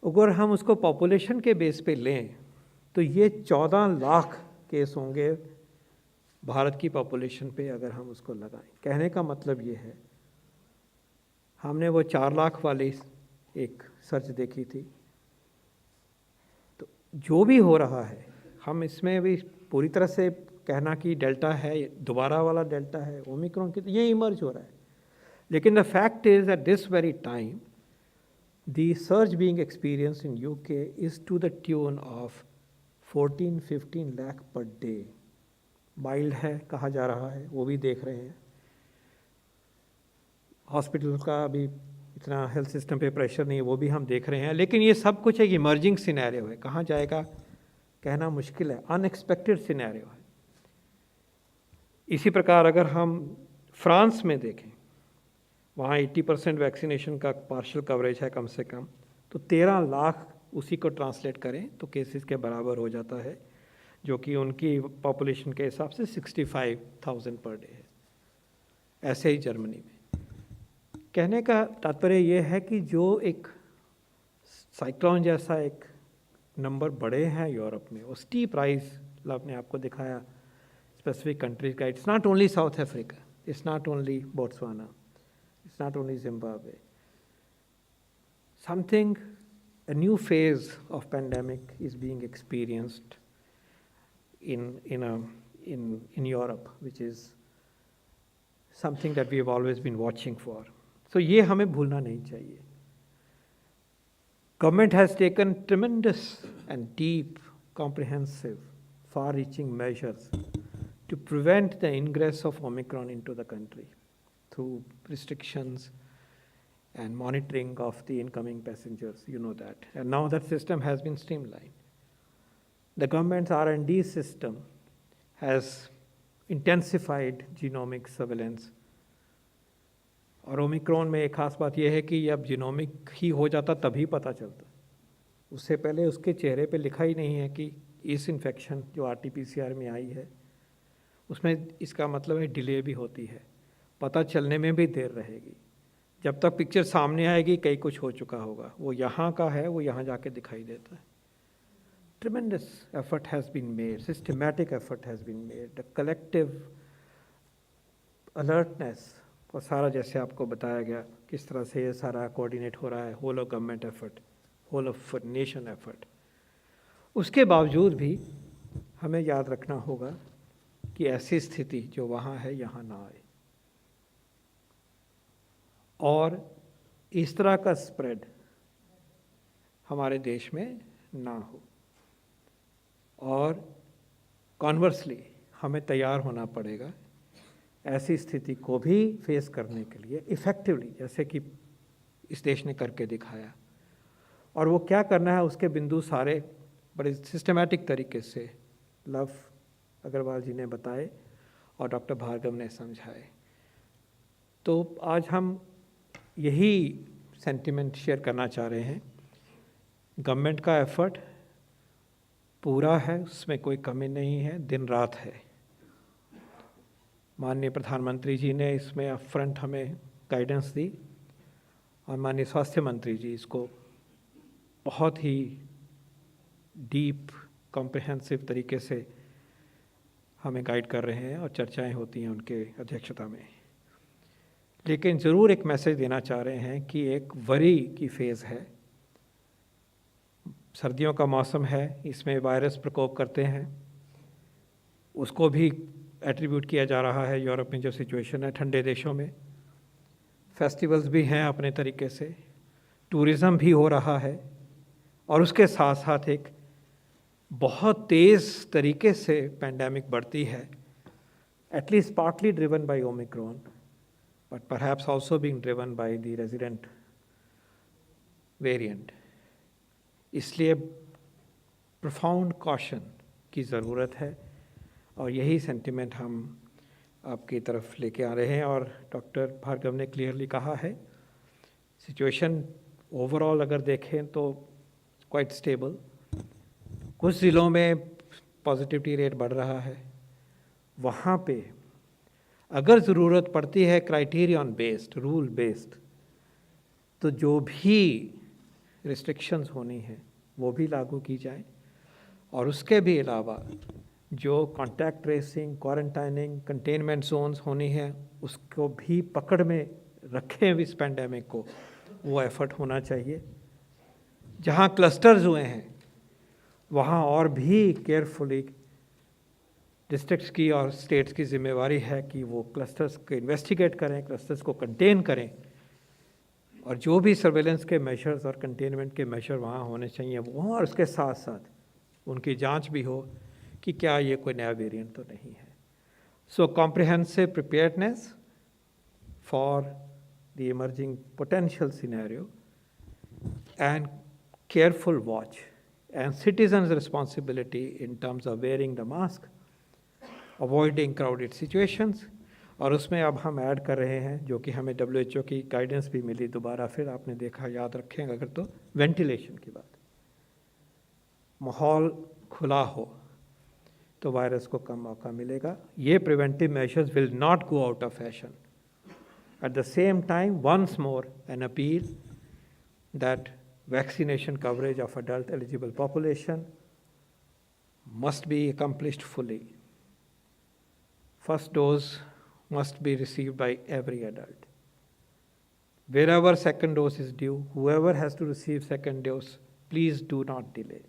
अगर हम उसको पॉपुलेशन के बेस पे लें तो ये 14 लाख केस होंगे भारत की पॉपुलेशन पे अगर हम उसको लगाएं। कहने का मतलब ये है, हमने वो 4 लाख वाली एक सर्च देखी थी, तो जो भी हो रहा है हम इसमें भी पूरी तरह से कहना कि डेल्टा है, दोबारा वाला डेल्टा है, ओमिक्रॉन की, तो ये इमर्ज हो रहा है। लेकिन the fact is at this very time the surge being experienced in UK is to the tune of 14-15 lakh per day. Mild है कहा जा रहा है, वो भी देख रहे हैं। हॉस्पिटल का भी इतना हेल्थ सिस्टम पे प्रेशर नहीं है, वो भी हम देख रहे हैं। लेकिन ये सब कुछ एक इमर्जिंग सिनेरियो है, कहाँ जाएगा कहना मुश्किल है, अनएक्सपेक्टेड सिनेरियो है। इसी प्रकार अगर हम फ्रांस में देखें, वहाँ 80% वैक्सीनेशन का पार्शियल कवरेज है कम से कम, तो 13 लाख उसी को ट्रांसलेट करें तो केसेस के बराबर हो जाता है, जो कि उनकी पॉपुलेशन के हिसाब से 65,000 पर डे है। ऐसे ही जर्मनी में। कहने का तात्पर्य ये है कि जो एक साइक्लोन जैसा एक नंबर बढ़े हैं यूरोप में, वो स्टीप राइज आपने आपको दिखाया स्पेसिफिक कंट्रीज का। It's not only south Africa, it's not only Botswana, it's not only Zimbabwe. A new phase of pandemic is being experienced in Europe, which is something that we have always been watching for. So ये हमें भूलना नहीं चाहिए। Government has taken tremendous and deep, comprehensive, far-reaching measures to prevent the ingress of Omicron into the country, through restrictions and monitoring of the incoming passengers, you know that. And now that system has been streamlined. The government's R&D system has intensified genomic surveillance. और Omicron में एक खास बात यह है कि अब genomic ही हो जाता तभी पता चलता, उससे पहले उसके चेहरे पे लिखा ही नहीं है कि इस इन्फेक्शन जो RT-PCR में आई है उसमें इसका मतलब है डिले भी होती है, पता चलने में भी देर रहेगी। जब तक पिक्चर सामने आएगी कहीं कुछ हो चुका होगा, वो यहाँ का है, वो यहाँ जाके दिखाई देता है। Tremendous effort has been made, systematic effort has been made, the collective alertness, और सारा जैसे आपको बताया गया किस तरह से ये सारा कोऑर्डिनेट हो रहा है, whole of government effort, whole of nation effort. उसके बावजूद भी हमें याद रखना होगा कि ऐसी स्थिति जो वहाँ है यहाँ ना आए, और इस तरह का स्प्रेड हमारे देश में ना हो। और कॉन्वर्सली हमें तैयार होना पड़ेगा ऐसी स्थिति को भी फेस करने के लिए इफ़ेक्टिवली, जैसे कि इस देश ने करके दिखाया। और वो क्या करना है उसके बिंदु सारे बड़े सिस्टमैटिक तरीके से लव अग्रवाल जी ने बताए और डॉक्टर भार्गव ने समझाए। तो आज हम यही सेंटिमेंट शेयर करना चाह रहे हैं। गवर्नमेंट का एफर्ट पूरा है, उसमें कोई कमी नहीं है, दिन रात है। माननीय प्रधानमंत्री जी ने इसमें अपफ्रंट हमें गाइडेंस दी और माननीय स्वास्थ्य मंत्री जी इसको बहुत ही डीप कॉम्प्रिहेंसिव तरीके से हमें गाइड कर रहे हैं और चर्चाएं होती हैं उनके अध्यक्षता में। लेकिन ज़रूर एक मैसेज देना चाह रहे हैं कि एक वरी की फेज़ है। सर्दियों का मौसम है, इसमें वायरस प्रकोप करते हैं, उसको भी एट्रीब्यूट किया जा रहा है यूरोप में जो सिचुएशन है, ठंडे देशों में। फेस्टिवल्स भी हैं अपने तरीके से, टूरिज़्म भी हो रहा है और उसके साथ साथ एक बहुत तेज़ तरीके से पैंडेमिक बढ़ती है, at least partly driven by Omicron but perhaps also being driven by the resident variant. इसलिए profound caution की ज़रूरत है और यही सेंटिमेंट हम आपकी तरफ लेके आ रहे हैं। और डॉक्टर भार्गव ने क्लियरली कहा है, सिचुएशन ओवरऑल अगर देखें तो क्वाइट स्टेबल। कुछ ज़िलों में पॉजिटिविटी रेट बढ़ रहा है, वहाँ पे अगर ज़रूरत पड़ती है क्राइटेरियन बेस्ड, रूल बेस्ड, तो जो भी रिस्ट्रिक्शंस होनी है वो भी लागू की जाए। और उसके भी अलावा जो contact tracing, quarantining, containment zones होनी है उसको भी पकड़ में रखें इस पैंडेमिक को, वो एफर्ट होना चाहिए। जहाँ क्लस्टर्स हुए हैं वहाँ और भी केयरफुली डिस्ट्रिक्ट्स की और स्टेट्स की जिम्मेवारी है कि वो क्लस्टर्स को इन्वेस्टिगेट करें, क्लस्टर्स को कंटेन करें और जो भी सर्वेलेंस के मेजर्स और कंटेनमेंट के मेजर वहाँ होने चाहिए वो, और उसके साथ साथ उनकी जांच भी हो कि क्या ये कोई नया वेरिएंट तो नहीं है। So comprehensive preparedness for the emerging potential scenario and careful watch and citizens responsibility in terms of wearing the mask, avoiding crowded situations. और उसमें अब हम ऐड कर रहे हैं जो कि हमें WHO की गाइडेंस भी मिली, दोबारा फिर आपने देखा, याद रखेंगे अगर तो, वेंटिलेशन की बात। माहौल खुला हो तो वायरस को कम मौका मिलेगा। ये preventive measures will not go out of fashion. At the same time once more an appeal that vaccination coverage of adult eligible population must be accomplished fully. First dose must be received by every adult. Wherever second dose is due, whoever has to receive second dose, please do not delay.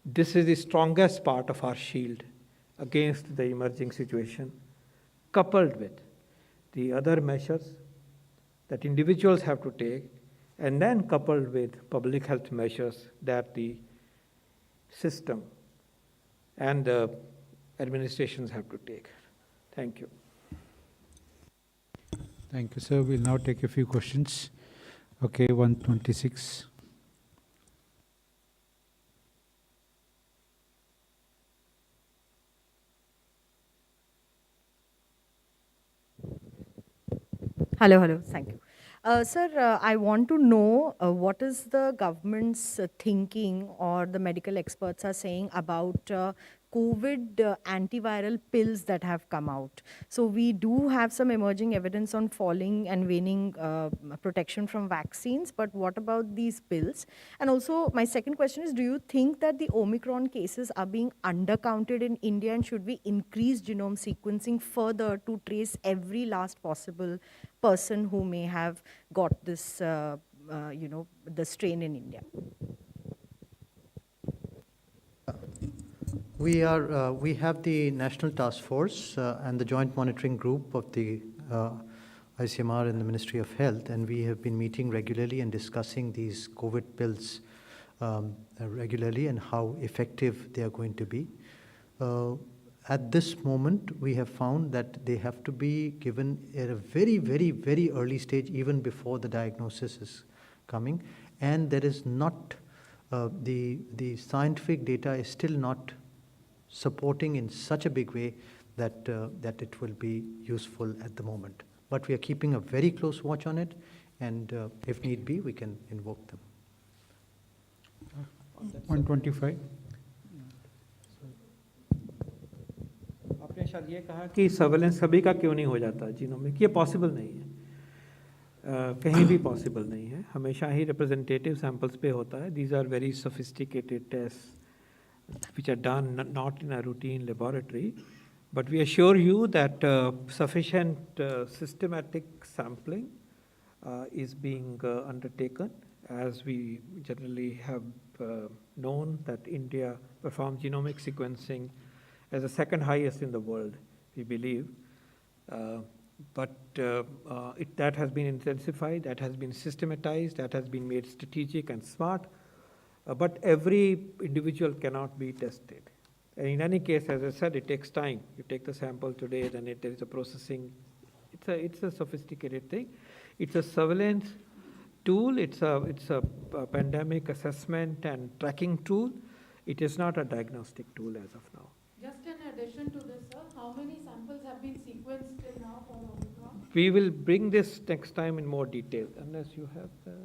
This is the strongest part of our shield against the emerging situation, coupled with the other measures that individuals have to take, and then coupled with public health measures that the system and the administrations have to take. Thank you. Thank you, sir. We'll now take a few questions. Okay, 126. Hello, thank you. Sir, I want to know what is the government's thinking or the medical experts are saying about COVID antiviral pills that have come out. So we do have some emerging evidence on falling and waning protection from vaccines, but what about these pills? And also my second question is, do you think that the Omicron cases are being undercounted in India, and should we increase genome sequencing further to trace every last possible person who may have got this, the strain in India? We have the National Task Force and the Joint Monitoring Group of the ICMR and the Ministry of Health, and we have been meeting regularly and discussing these COVID pills regularly and how effective they are going to be. At this moment, we have found that they have to be given at a very, very, very early stage, even before the diagnosis is coming, and there is not the scientific data is still not supporting in such a big way that it will be useful at the moment. But we are keeping a very close watch on it, and if need be, we can invoke them. 125. आपने शायद ये कहा कि surveillance सभी का क्यों नहीं हो जाता जीनोमिक, ये पॉसिबल नहीं है, कहीं भी पॉसिबल नहीं है, हमेशा ही रिप्रेजेंटेटिव सैंपल्स पे होता है. These are very sophisticated test which are done not in a routine laboratory, but we assure you that sufficient systematic sampling is being undertaken, as we generally have known that India performs genomic sequencing as the second highest in the world, we believe. But that has been intensified, that has been systematized, that has been made strategic and smart. But every individual cannot be tested. And in any case, as I said, it takes time. You take the sample today, then there is a processing. It's a sophisticated thing. It's a surveillance tool. It's a pandemic assessment and tracking tool. It is not a diagnostic tool as of now. Just in addition to this, sir, how many samples have been sequenced till now for Omicron? We will bring this next time in more detail, unless you have the.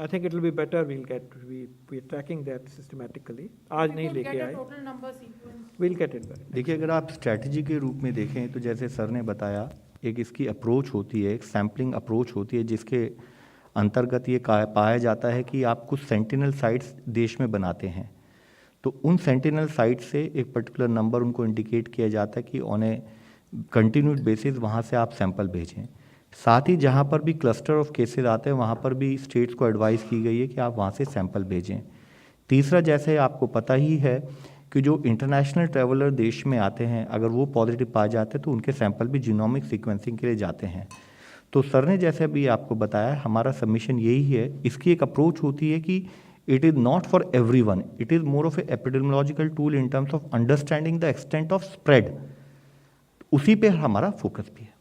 I think it will be better. We're tracking that systematically. आज नहीं लेके आए. Total number sequenced. We'll get it back. देखिए, अगर आप strategy के रूप में देखें तो जैसे सर ने बताया, एक इसकी अप्रोच होती है, एक सैम्पलिंग अप्रोच होती है, जिसके अंतर्गत ये पाया जाता है कि आप कुछ सेंटिनल साइट्स देश में बनाते हैं, तो उन सेंटिनल साइट से एक पर्टिकुलर नंबर उनको इंडिकेट किया जाता है कि ऑन ए कंटिन्यूड बेसिस वहाँ से आप सैंपल भेजें. साथ ही जहाँ पर भी क्लस्टर ऑफ केसेस आते हैं वहाँ पर भी स्टेट्स को एडवाइस की गई है कि आप वहाँ से सैंपल भेजें. तीसरा, जैसे आपको पता ही है कि जो इंटरनेशनल ट्रैवलर देश में आते हैं, अगर वो पॉजिटिव पाए जाते हैं तो उनके सैंपल भी जीनोमिक सीक्वेंसिंग के लिए जाते हैं. तो सर ने जैसे अभी आपको बताया, हमारा सबमिशन यही है. इसकी एक अप्रोच होती है कि it is not for everyone, it is more of a epidemiological tool in terms of understanding the extent of spread. उसी पे हमारा फोकस भी है.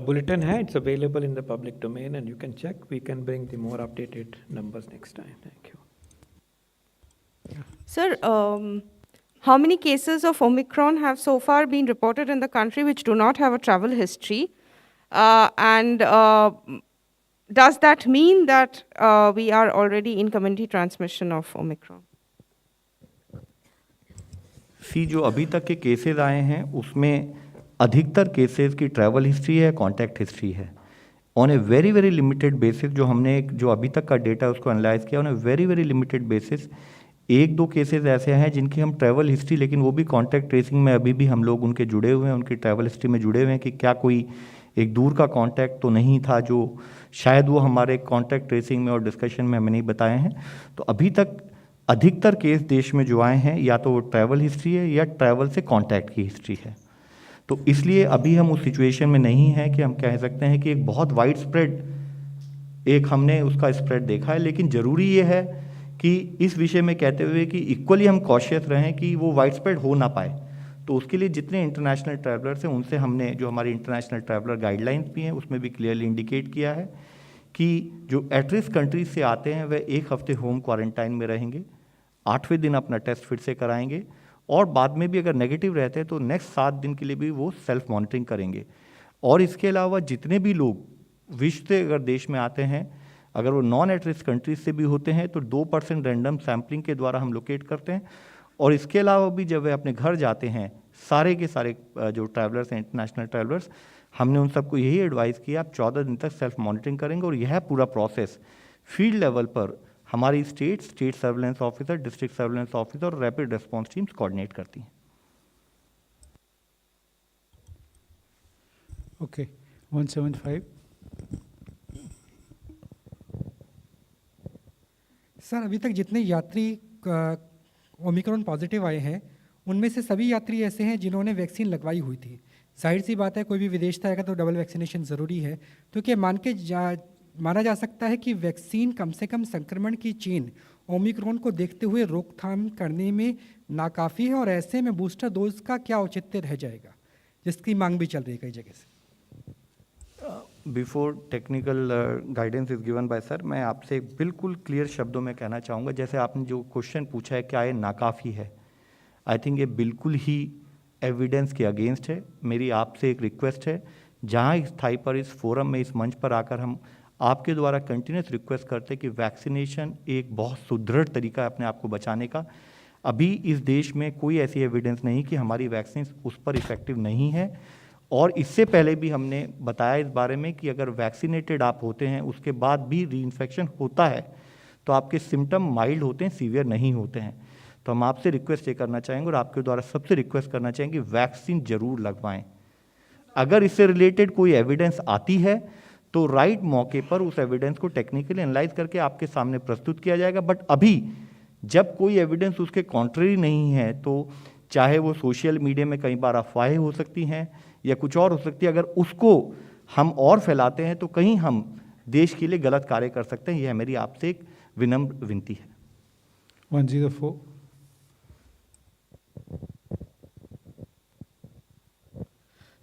Bulletin है, it's available in the public domain and you can check. We can bring the more updated numbers next time. Thank you. Sir, how many cases of Omicron have so far been reported in the country which do not have a travel history? And does that mean that we are already in community transmission of Omicron? जो अभी तक के cases आए हैं उसमें अधिकतर cases की travel history है, कॉन्टैक्ट हिस्ट्री है. On a very very limited basis जो हमने जो अभी तक का डेटा उसको एनालाइज किया, on a very very limited basis एक दो केसेस ऐसे हैं जिनकी हम ट्रैवल हिस्ट्री, लेकिन वो भी कॉन्टैक्ट ट्रेसिंग में अभी भी हम लोग उनके जुड़े हुए हैं, उनकी ट्रैवल हिस्ट्री में जुड़े हुए हैं कि क्या कोई एक दूर का कांटेक्ट तो नहीं था जो शायद वो हमारे कांटेक्ट ट्रेसिंग में और डिस्कशन में हमें नहीं बताए हैं. तो अभी तक अधिकतर केस देश में जो आए हैं या तो वो ट्रैवल हिस्ट्री है या ट्रैवल से कांटेक्ट की हिस्ट्री है. तो इसलिए अभी हम उस सिचुएशन में नहीं हैं कि हम कह सकते हैं कि एक बहुत वाइड स्प्रेड एक हमने उसका स्प्रेड देखा है. लेकिन ज़रूरी ये है कि इस विषय में कहते हुए कि इक्वली हम कॉशियस रहें कि वो वाइड स्प्रेड हो ना पाए. तो उसके लिए जितने इंटरनेशनल ट्रैवलर्स हैं उनसे हमने जो हमारी इंटरनेशनल ट्रैवलर गाइडलाइंस भी हैं उसमें भी क्लियरली इंडिकेट किया है कि जो एट रिस्क कंट्रीज से आते हैं वह 1 हफ्ते होम क्वारंटाइन में रहेंगे, 8वें दिन अपना टेस्ट फिर से कराएंगे और बाद में भी अगर नेगेटिव रहते हैं तो नेक्स्ट 7 दिन के लिए भी वो सेल्फ मॉनिटरिंग करेंगे. और इसके अलावा जितने भी लोग विश्व से अगर देश में आते हैं, अगर वो नॉन एट रिस्क कंट्रीज से भी होते हैं तो 2% रैंडम सैम्पलिंग के द्वारा हम लोकेट करते हैं. और इसके अलावा भी जब वे अपने घर जाते हैं, सारे के सारे जो ट्रैवलर्स हैं इंटरनेशनल ट्रैवलर्स, हमने उन सबको यही एडवाइस किया आप 14 दिन तक सेल्फ मॉनिटरिंग करेंगे. और यह पूरा प्रोसेस फील्ड लेवल पर हमारी state surveillance officer, district surveillance officer और रैपिड रिस्पॉन्स टीम्स कोऑर्डिनेट करती हैं. Okay, 175. सर, अभी तक जितने यात्री ओमिक्रॉन पॉजिटिव आए हैं उनमें से सभी यात्री ऐसे हैं जिन्होंने वैक्सीन लगवाई हुई थी. जाहिर सी बात है, कोई भी विदेश से आएगा तो डबल वैक्सीनेशन ज़रूरी है. तो क्या माना जा सकता है कि वैक्सीन कम से कम संक्रमण की चेन ओमिक्रॉन को देखते हुए रोकथाम करने में नाकाफ़ी है, और ऐसे में बूस्टर डोज का क्या औचित्य रह जाएगा जिसकी मांग भी चल रही है कई जगह से? Before technical guidance is given by sir, मैं आपसे बिल्कुल क्लियर शब्दों में कहना चाहूँगा, जैसे आपने जो क्वेश्चन पूछा है क्या ये नाकाफ़ी है, आई थिंक ये बिल्कुल ही एविडेंस के अगेंस्ट है। मेरी आपसे एक रिक्वेस्ट है, जहाँ इस स्थाई पर, इस फोरम में, इस मंच पर आकर हम आपके द्वारा कंटिन्यूस रिक्वेस्ट करते हैं कि वैक्सीनेशन एक बहुत सुदृढ़ तरीका है अपने आप को बचाने का। अभी इस देश में कोई ऐसी एविडेंस नहीं कि हमारी वैक्सीन उस पर इफेक्टिव नहीं है, और इससे पहले भी हमने बताया इस बारे में कि अगर वैक्सीनेटेड आप होते हैं उसके बाद भी रीइन्फेक्शन होता है तो आपके सिम्टम माइल्ड होते हैं, सीवियर नहीं होते हैं। तो हम आपसे रिक्वेस्ट ये करना चाहेंगे और आपके द्वारा सबसे रिक्वेस्ट करना चाहेंगे कि वैक्सीन जरूर लगवाएं। अगर इससे रिलेटेड कोई एविडेंस आती है तो राइट मौके पर उस एविडेंस को टेक्निकली एनालाइज करके आपके सामने प्रस्तुत किया जाएगा। बट अभी जब कोई एविडेंस उसके कॉन्ट्ररी नहीं है तो चाहे वो सोशल मीडिया में कई बार अफवाहें हो सकती हैं या कुछ और हो सकती है, अगर उसको हम और फैलाते हैं तो कहीं हम देश के लिए गलत कार्य कर सकते हैं। यह मेरी आपसे एक विनम्र विनती है। 104.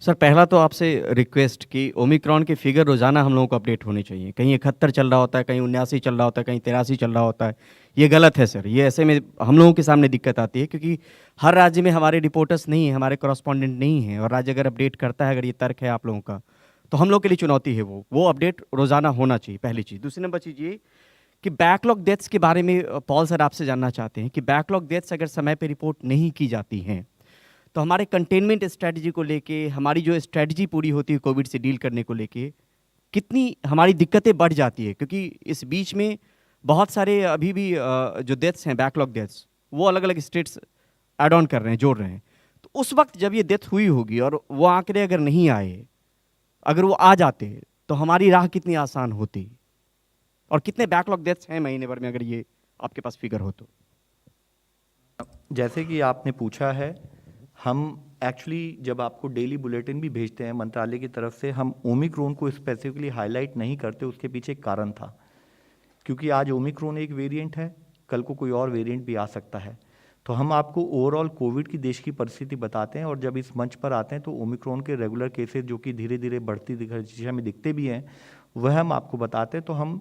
सर, पहला तो आपसे रिक्वेस्ट कि ओमिक्रॉन के फिगर रोज़ाना हम लोगों को अपडेट होने चाहिए। कहीं 71 चल रहा होता है, कहीं 79 चल रहा होता है, कहीं 83 चल रहा होता है। ये गलत है सर। ये ऐसे में हम लोगों के सामने दिक्कत आती है क्योंकि हर राज्य में हमारे रिपोर्टर्स नहीं हैं, हमारे कॉरस्पॉन्डेंट नहीं हैं, और राज्य अगर अपडेट करता है, अगर ये तर्क है आप लोगों का, तो हम लोग के लिए चुनौती है वो अपडेट रोज़ाना होना चाहिए, पहली चीज़। दूसरी नंबर चीज़ ये कि बैकलॉग डेथ्स के बारे में पॉल सर आपसे जानना चाहते हैं कि बैकलॉग डेथ्स अगर समय पर रिपोर्ट नहीं की जाती हैं तो हमारे कंटेनमेंट स्ट्रेटजी को लेके, हमारी जो स्ट्रेटजी पूरी होती है कोविड से डील करने को लेके, कितनी हमारी दिक्कतें बढ़ जाती है। क्योंकि इस बीच में बहुत सारे अभी भी जो डेथ्स हैं, बैकलॉग डेथ्स, वो अलग अलग स्टेट्स ऐड ऑन कर रहे हैं, जोड़ रहे हैं। तो उस वक्त जब ये डेथ हुई होगी और वो आंकड़े अगर नहीं आए, अगर वो आ जाते तो हमारी राह कितनी आसान होती, और कितने बैकलॉग डेथ्स हैं महीने भर में, अगर ये आपके पास फिगर हो तो। जैसे कि आपने पूछा है, हम एक्चुअली जब आपको डेली बुलेटिन भी भेजते हैं मंत्रालय की तरफ से, हम ओमिक्रॉन को स्पेसिफिकली हाईलाइट नहीं करते। उसके पीछे एक कारण था, क्योंकि आज ओमिक्रॉन एक वेरिएंट है, कल को कोई और वेरिएंट भी आ सकता है। तो हम आपको ओवरऑल कोविड की देश की परिस्थिति बताते हैं, और जब इस मंच पर आते हैं तो ओमिक्रॉन के रेगुलर केसेस जो कि धीरे धीरे बढ़ती दिशा में दिखते भी हैं, वह हम आपको बताते हैं। तो हम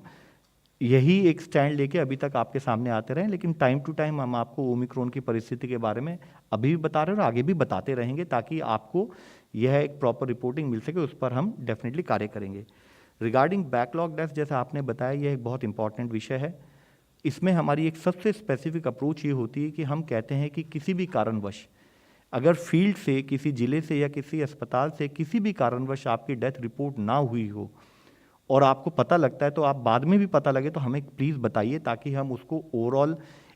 यही एक स्टैंड लेके अभी तक आपके सामने आते रहे, लेकिन टाइम टू टाइम हम आपको ओमिक्रॉन की परिस्थिति के बारे में अभी भी बता रहे हैं और आगे भी बताते रहेंगे, ताकि आपको यह एक प्रॉपर रिपोर्टिंग मिल सके। उस पर हम डेफिनेटली कार्य करेंगे। रिगार्डिंग बैकलॉग डेथ्स, जैसा आपने बताया, यह एक बहुत इंपॉर्टेंट विषय है। इसमें हमारी एक सबसे स्पेसिफिक अप्रोच ये होती है कि हम कहते हैं कि किसी भी कारणवश अगर फील्ड से, किसी जिले से या किसी अस्पताल से किसी भी कारणवश आपकी डेथ रिपोर्ट ना हुई हो और आपको पता लगता है, तो आप बाद में भी पता लगे तो हमें प्लीज़ बताइए, ताकि हम उसको ओवरऑल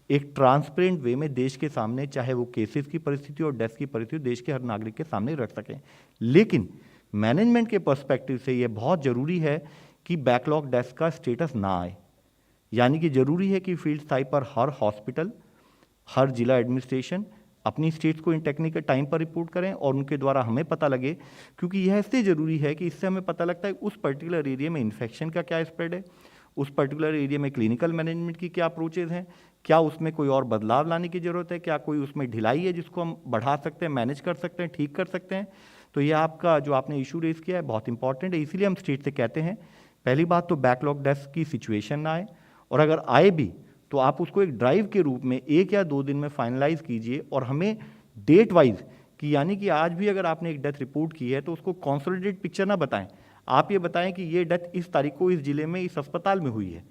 एक ट्रांसपेरेंट वे में देश के सामने, चाहे वो केसेस की परिस्थिति और डेथ की परिस्थिति, देश के हर नागरिक के सामने रख सकें। लेकिन मैनेजमेंट के पर्सपेक्टिव से ये बहुत ज़रूरी है कि बैकलॉग डेथ का स्टेटस ना आए। यानी कि ज़रूरी है कि फील्ड स्थाई पर हर हॉस्पिटल, हर जिला एडमिनिस्ट्रेशन अपनी स्टेट्स को इन टेक्निकल टाइम पर रिपोर्ट करें और उनके द्वारा हमें पता लगे, क्योंकि यह इसलिए ज़रूरी है कि इससे हमें पता लगता है उस पर्टिकुलर एरिया में इन्फेक्शन का क्या स्प्रेड है, उस पर्टिकुलर एरिया में क्लिनिकल मैनेजमेंट की क्या अप्रोचेज हैं, क्या उसमें कोई और बदलाव लाने की ज़रूरत है, क्या कोई उसमें ढिलाई है जिसको हम बढ़ा सकते हैं, मैनेज कर सकते हैं, ठीक कर सकते हैं। तो यह आपका जो आपने इशू रेज किया है बहुत इंपॉर्टेंट है। इसीलिए हम स्टेट से कहते हैं, पहली बात तो बैकलॉग डेथ की सिचुएशन ना आए, और अगर आए भी तो आप उसको एक ड्राइव के रूप में 1 या 2 दिन में फाइनलाइज कीजिए, और हमें डेट वाइज कि यानी कि आज भी अगर आपने एक डेथ रिपोर्ट की है तो उसको कंसोलिडेटेड पिक्चर ना बताएं, आप ये बताएं कि ये डेथ इस तारीख को इस जिले में इस अस्पताल में हुई है,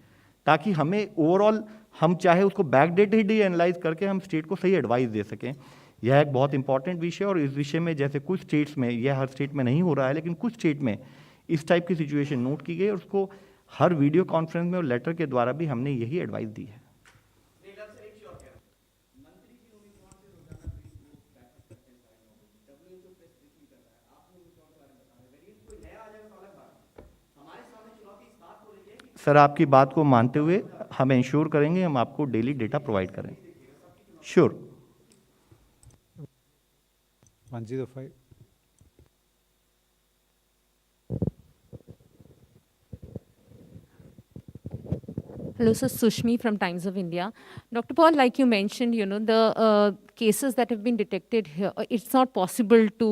ताकि हमें ओवरऑल, हम चाहे उसको बैकडेटेड ही एनालाइज करके हम स्टेट को सही एडवाइस दे सकें। यह एक बहुत इंपॉर्टेंट विषय है, और इस विषय में जैसे कुछ स्टेट्स में, यह हर स्टेट में नहीं हो रहा है, लेकिन कुछ स्टेट में इस टाइप की सिचुएशन नोट की गई और उसको हर वीडियो कॉन्फ्रेंस में और लेटर के द्वारा भी हमने यही एडवाइस दी है। सर, आपकी बात को मानते हुए हम इंश्योर करेंगे, हम आपको डेली डेटा प्रोवाइड करें। Sure. 105. Hello, sir. Sushmi from Times of India. Dr. Paul, like you mentioned, the cases that have been detected here, it's not possible to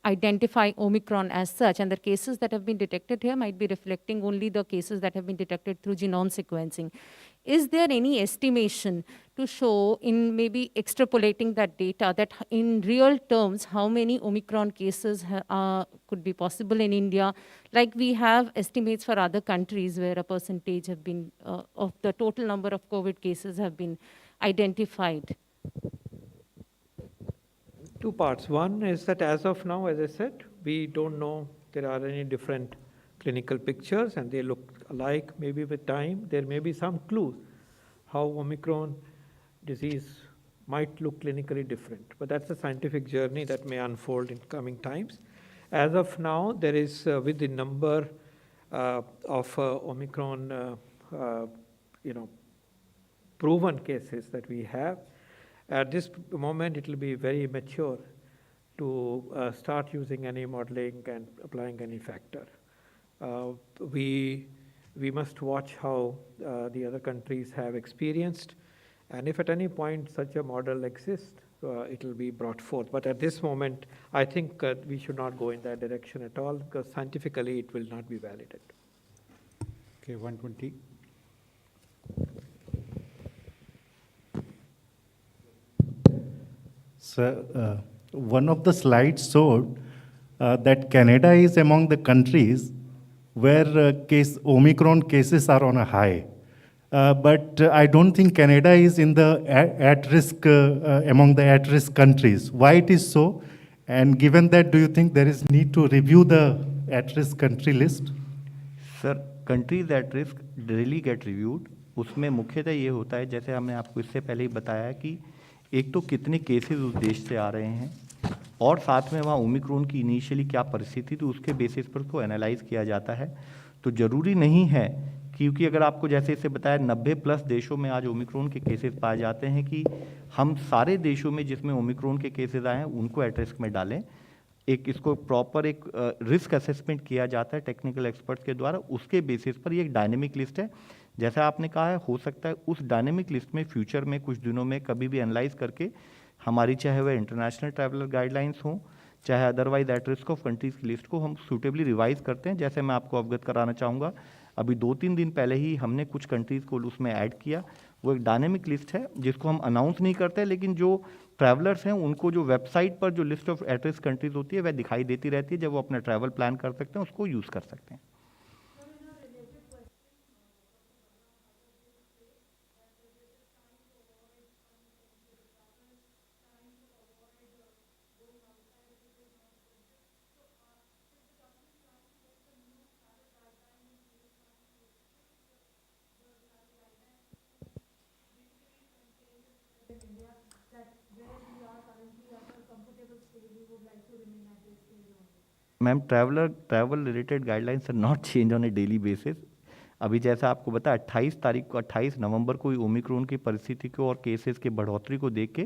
identify Omicron as such, and the cases that have been detected here might be reflecting only the cases that have been detected through genome sequencing. Is there any estimation to show in maybe extrapolating that data that in real terms, how many Omicron cases could be possible in India? Like we have estimates for other countries where a percentage have been, of the total number of COVID cases have been identified. Two parts. One is that as of now, as I said, we don't know there are any different clinical pictures and they look alike. Maybe with time, there may be some clues how Omicron disease might look clinically different. But that's a scientific journey that may unfold in coming times. As of now, there is, with the number of Omicron, proven cases that we have, at this moment, it will be very mature to start using any modeling and applying any factor. We must watch how the other countries have experienced, and if at any point such a model exists, it will be brought forth. But at this moment, I think we should not go in that direction at all, because scientifically it will not be validated. Okay, 120. Sir, one of the slides showed that Canada is among the countries where Omicron cases are on a high. But I don't think Canada is in the at-risk, among the at-risk countries. Why it is so? And given that, do you think there is need to review the at-risk country list? Sir, countries at risk daily get reviewed. उसमें मुख्यतः ये होता है, जैसे हमने आपको इससे पहले ही बताया, कि एक तो कितने केसेस उस देश से आ रहे हैं और साथ में वहाँ ओमिक्रॉन की इनिशियली क्या परिस्थिति थी, उसके बेसिस पर उसको एनालाइज किया जाता है. तो ज़रूरी नहीं है, क्योंकि अगर आपको जैसे इससे बताया 90+ देशों में आज ओमिक्रॉन के केसेस पाए जाते हैं, कि हम सारे देशों में जिसमें ओमिक्रॉन के केसेस आए हैं उनको एट रिस्क में डालें. एक इसको प्रॉपर एक रिस्क असेसमेंट किया जाता है टेक्निकल एक्सपर्ट्स के द्वारा. उसके बेसिस पर ये एक डायनेमिक लिस्ट है. जैसा आपने कहा है, हो सकता है उस डायनेमिक लिस्ट में फ्यूचर में कुछ दिनों में कभी भी एनालाइज करके हमारी, चाहे वह इंटरनेशनल ट्रैवलर गाइडलाइंस हों, चाहे otherwise at risk of countries की लिस्ट को हम सूटेबली रिवाइज करते हैं. जैसे मैं आपको अवगत कराना चाहूँगा, अभी 2-3 दिन पहले ही हमने कुछ कंट्रीज़ को उसमें ऐड किया. वो एक डायनेमिक लिस्ट है जिसको हम अनाउंस नहीं करते, लेकिन जो ट्रैवलर्स हैं उनको जो वेबसाइट पर जो list of at risk countries होती है वह दिखाई देती रहती है. जब वो अपना ट्रैवल प्लान कर सकते हैं उसको यूज़ कर सकते हैं. Ma'am, travel related guidelines are not change on a daily basis. अभी जैसा आपको बता 28 नवंबर को ओमिक्रॉन की परिस्थिति को और केसेस के बढ़ोतरी को देख के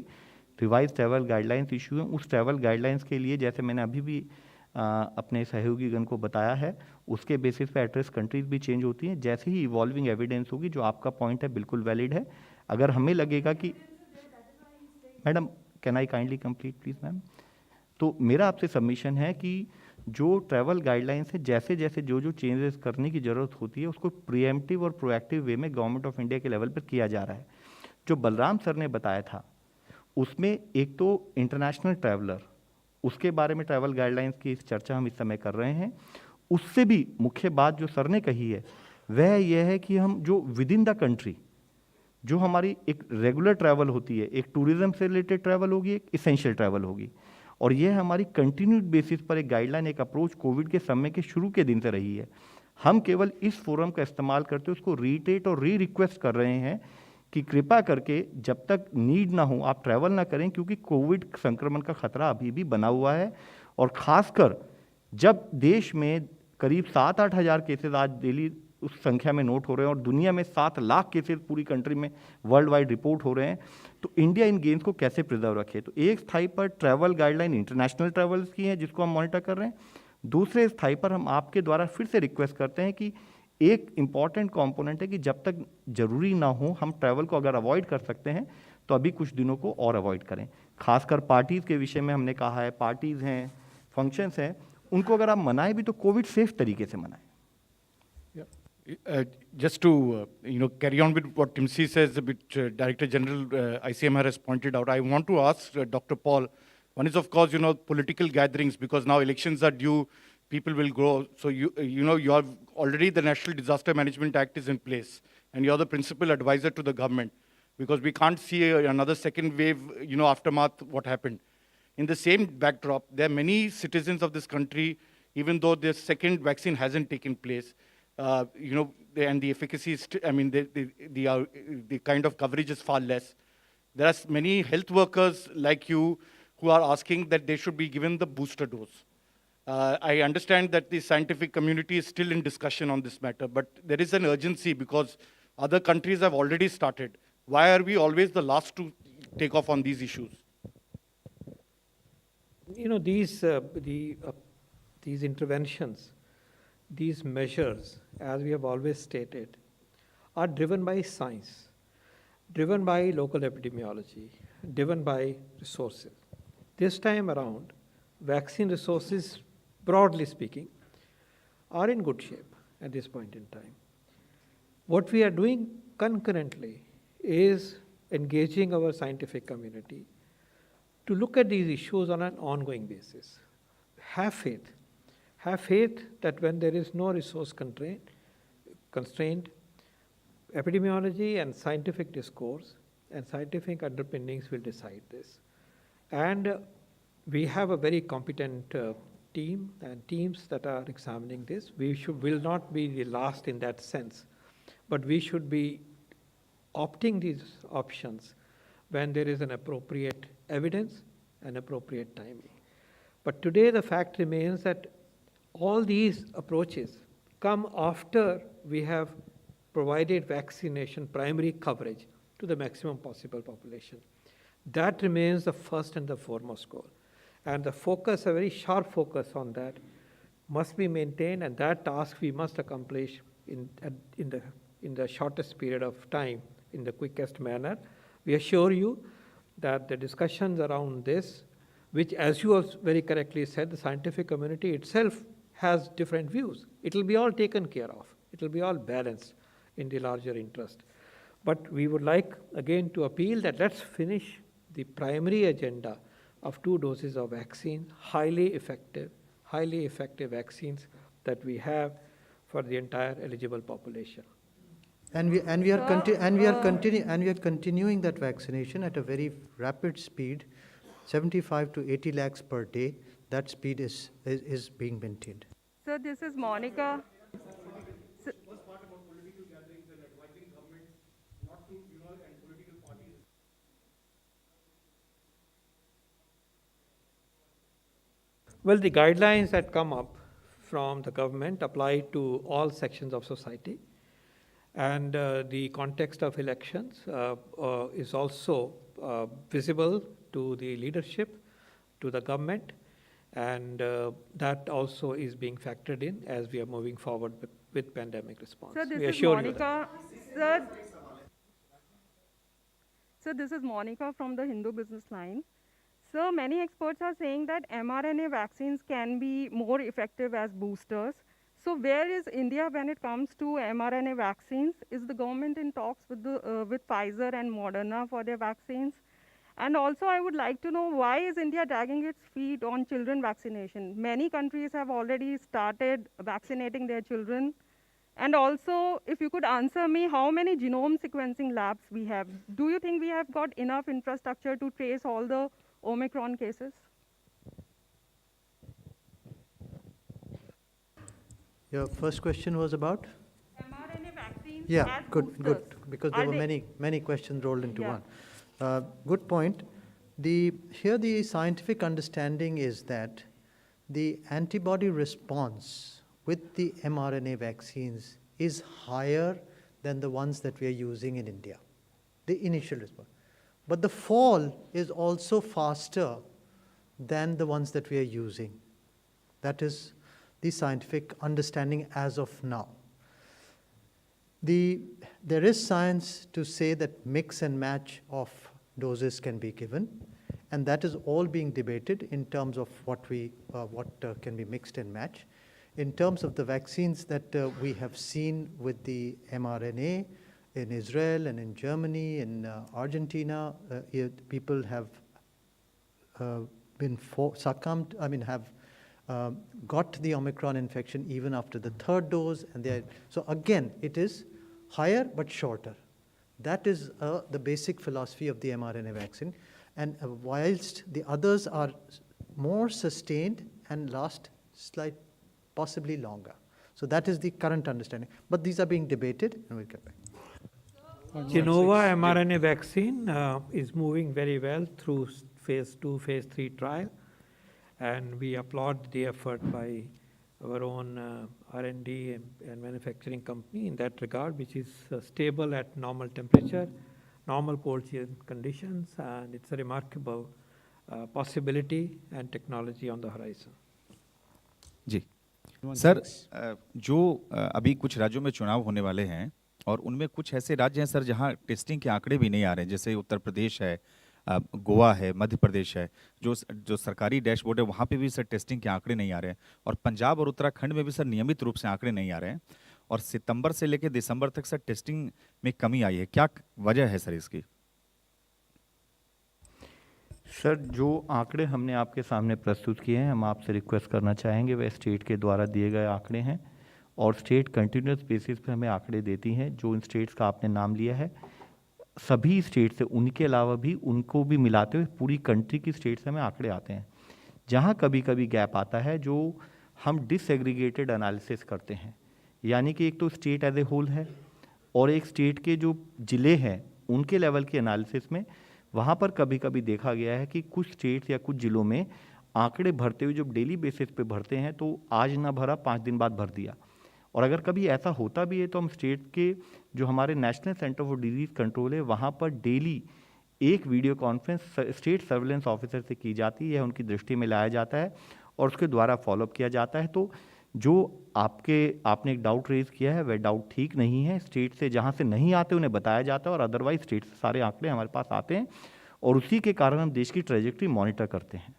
रिवाइज ट्रैवल गाइडलाइंस इशू है. उस ट्रैवल गाइडलाइंस के लिए, जैसे मैंने अभी भी अपने सहयोगी गण को बताया है, उसके बेसिस पे एट रिस्क कंट्रीज भी चेंज होती हैं. जैसे ही इवॉल्विंग एविडेंस होगी, जो आपका पॉइंट है बिल्कुल वैलिड है. अगर हमें लगेगा कि, madam can I kindly complete please ma'am. तो मेरा आपसे सबमिशन है कि जो ट्रैवल गाइडलाइंस है, जैसे जैसे जो चेंजेस करने की ज़रूरत होती है उसको प्रीएम्प्टिव और प्रोएक्टिव वे में गवर्नमेंट ऑफ इंडिया के लेवल पर किया जा रहा है. जो बलराम सर ने बताया था उसमें एक तो इंटरनेशनल ट्रैवलर, उसके बारे में ट्रैवल गाइडलाइंस की चर्चा हम इस समय कर रहे हैं. उससे भी मुख्य बात जो सर ने कही है वह यह है कि हम जो विद इन द कंट्री जो हमारी एक रेगुलर ट्रैवल होती है, एक टूरिज्म से रिलेटेड ट्रैवल होगी, एक इसेंशियल ट्रैवल होगी, और यह हमारी कंटिन्यूड बेसिस पर एक गाइडलाइन, एक अप्रोच कोविड के समय के शुरू के दिन से रही है. हम केवल इस फोरम का इस्तेमाल करते उसको रीटेट और रिक्वेस्ट कर रहे हैं कि कृपा करके जब तक नीड ना हो आप ट्रैवल ना करें, क्योंकि कोविड संक्रमण का खतरा अभी भी बना हुआ है. और खासकर जब देश में करीब 7-8 हज़ार केसेज आज डेली उस संख्या में नोट हो रहे हैं और दुनिया में 7 लाख केसेज पूरी कंट्री में वर्ल्ड वाइड रिपोर्ट हो रहे हैं, तो इंडिया इन गेम्स को कैसे प्रिजर्व रखे. तो एक स्थाई पर ट्रैवल गाइडलाइन इंटरनेशनल ट्रैवल्स की है जिसको हम मॉनिटर कर रहे हैं. दूसरे स्थाई पर हम आपके द्वारा फिर से रिक्वेस्ट करते हैं कि एक इम्पॉर्टेंट कंपोनेंट है कि जब तक जरूरी ना हो हम ट्रैवल को अगर अवॉइड कर सकते हैं तो अभी कुछ दिनों को और अवॉइड करें. खासकर पार्टीज़ के विषय में हमने कहा है, पार्टीज़ हैं, फंक्शंस हैं, उनको अगर आप मनाएं भी तो कोविड सेफ तरीके से मनाएं। Just to carry on with what Timsi says, which Director General ICMR has pointed out, I want to ask Dr. Paul. One is, of course, political gatherings, because now elections are due, people will grow. So you have already the National Disaster Management Act is in place, and you're the principal advisor to the government, because we can't see another second wave, aftermath what happened. In the same backdrop, there are many citizens of this country, even though their second vaccine hasn't taken place. And the efficacy is, the kind of coverage is far less. There are many health workers like you who are asking that they should be given the booster dose. I understand that the scientific community is still in discussion on this matter, but there is an urgency because other countries have already started. Why are we always the last to take off on these issues? These interventions, these measures, as we have always stated, are driven by science, driven by local epidemiology, driven by resources. This time around, vaccine resources, broadly speaking, are in good shape at this point in time. What we are doing concurrently is engaging our scientific community to look at these issues on an ongoing basis. Have faith. Have faith that when there is no resource constraint, epidemiology and scientific discourse and scientific underpinnings will decide this. And we have a very competent team and teams that are examining this. We will not be the last in that sense, but we should be opting these options when there is an appropriate evidence and appropriate timing. But today the fact remains that all these approaches come after we have provided vaccination primary coverage to the maximum possible population. That remains the first and the foremost goal. And the focus, a very sharp focus on that, must be maintained, and that task we must accomplish in the shortest period of time, in the quickest manner. We assure you that the discussions around this, which, as you also very correctly said, the scientific community itself has different views. It will be all taken care of. It will be all balanced in the larger interest. But we would like, again, to appeal that let's finish the primary agenda of 2 doses of vaccine, highly effective vaccines that we have for the entire eligible population. And we are continuing that vaccination at a very rapid speed, 75 to 80 lakhs per day. That speed is being maintained. Sir, this is Monica. Well, the guidelines that come up from the government apply to all sections of society. And the context of elections is also visible to the leadership, to the government, and that also is being factored in as we are moving forward with pandemic response. Sir, this We is assure you Monica. Sir, this is Monica from the Hindu Business Line. Sir, many experts are saying that mRNA vaccines can be more effective as boosters. So where is India when it comes to mRNA vaccines? Is the government in talks with Pfizer and Moderna for their vaccines? And also I would like to know, why is India dragging its feet on children vaccination? Many countries have already started vaccinating their children. And also, if you could answer me, how many genome sequencing labs we have? Do you think we have got enough infrastructure to trace all the Omicron cases? Your first question was about? mRNA vaccines. Yeah, as good, boosters. because there Are were they- many questions rolled into Yeah. one. Good point. Here the scientific understanding is that the antibody response with the mRNA vaccines is higher than the ones that we are using in India, the initial response. But the fall is also faster than the ones that we are using. That is the scientific understanding as of now. There is science to say that mix and match of doses can be given, and that is all being debated in terms of what can be mixed and matched. In terms of the vaccines that we have seen with the mRNA in Israel and in Germany, in Argentina, people have been succumbed, have got the Omicron infection even after the third dose. So again, it is higher but shorter. That is the basic philosophy of the mRNA vaccine. And whilst the others are more sustained and last possibly longer. So that is the current understanding. But these are being debated, and we'll get back. Genova mRNA vaccine is moving very well through phase 2, phase 3 trial. And we applaud the effort by our own R&D and manufacturing company in that regard, which is stable at normal temperature, normal cold chain conditions, and it's a remarkable possibility and technology on the horizon. जी sir, जो अभी कुछ राज्यों में चुनाव होने वाले हैं और उनमें कुछ ऐसे राज्य हैं सर जहां टेस्टिंग के आंकड़े भी नहीं आ रहे हैं, जैसे उत्तर प्रदेश है, गोवा है, मध्य प्रदेश है, जो सरकारी डैशबोर्ड है वहाँ पे भी सर टेस्टिंग के आंकड़े नहीं आ रहे हैं, और पंजाब और उत्तराखंड में भी सर नियमित रूप से आंकड़े नहीं आ रहे हैं, और सितंबर से लेकर दिसंबर तक सर टेस्टिंग में कमी आई है। क्या वजह है सर इसकी? सर, जो आंकड़े हमने आपके सामने प्रस्तुत किए हैं, हम आपसे रिक्वेस्ट करना चाहेंगे वह स्टेट के द्वारा दिए गए आंकड़े हैं, और स्टेट कंटिन्यूस बेसिस पे हमें आंकड़े देती हैं। जो इन स्टेट्स का आपने नाम लिया है, सभी स्टेट से, उनके अलावा भी उनको भी मिलाते हुए पूरी कंट्री की स्टेट से हमें आंकड़े आते हैं। जहाँ कभी कभी गैप आता है, जो हम डिसएग्रीगेटेड एनालिसिस करते हैं, यानी कि एक तो स्टेट एज ए होल है और एक स्टेट के जो ज़िले हैं उनके लेवल की एनालिसिस में वहाँ पर कभी कभी देखा गया है कि कुछ स्टेट्स या कुछ ज़िलों में आंकड़े भरते हुए जब डेली बेसिस पे भरते हैं तो आज ना भरा 5 दिन बाद भर दिया। और अगर कभी ऐसा होता भी है तो हम स्टेट के जो हमारे national centre for disease control है वहाँ पर डेली एक video conference state surveillance officer से की जाती है, उनकी दृष्टि में लाया जाता है और उसके द्वारा फॉलोअप किया जाता है। तो जो आपने एक डाउट रेज किया है वह डाउट ठीक नहीं है। स्टेट से जहाँ से नहीं आते उन्हें बताया जाता है और अदरवाइज स्टेट से सारे आंकड़े हमारे पास आते हैं और उसी के कारण हम देश की ट्रेजेक्ट्री मॉनिटर करते हैं।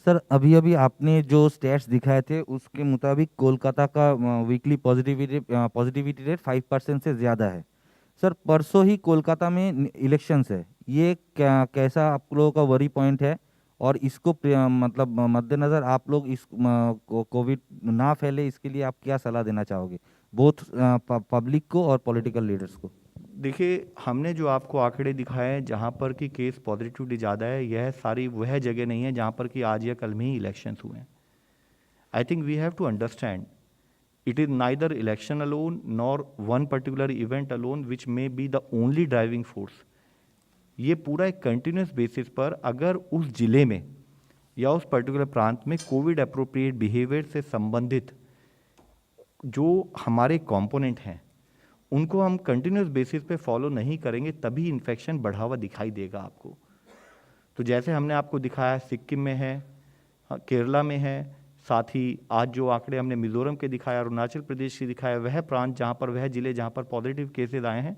सर अभी आपने जो स्टैट्स दिखाए थे उसके मुताबिक कोलकाता का वीकली पॉजिटिविटी रेट 5% से ज़्यादा है। सर परसों ही कोलकाता में इलेक्शंस है, ये कैसा आप लोगों का वरी पॉइंट है और इसको मतलब मद्देनज़र आप लोग इस कोविड ना फैले इसके लिए आप क्या सलाह देना चाहोगे बोथ पब्लिक को और पॉलिटिकल लीडर्स को? देखिए, हमने जो आपको आंकड़े दिखाए हैं जहाँ पर कि केस पॉजिटिविटी ज़्यादा है, यह सारी वह जगह नहीं है जहाँ पर कि आज या कल में ही इलेक्शंस हुए हैं। I think we have to understand it is neither election alone nor one particular event alone which may be the only driving force. ये पूरा एक कंटिन्यूस बेसिस पर अगर उस ज़िले में या उस पर्टिकुलर प्रांत में कोविड अप्रोप्रिएट बिहेवियर से संबंधित जो हमारे कंपोनेंट हैं उनको हम कंटिन्यूस बेसिस पे फॉलो नहीं करेंगे तभी इन्फेक्शन बढ़ावा दिखाई देगा आपको। तो जैसे हमने आपको दिखाया सिक्किम में है, केरला में है, साथ ही आज जो आंकड़े हमने मिजोरम के दिखाया, अरुणाचल प्रदेश के दिखाया, वह प्रांत जहाँ पर वह ज़िले जहाँ पर पॉजिटिव केसेस आए हैं।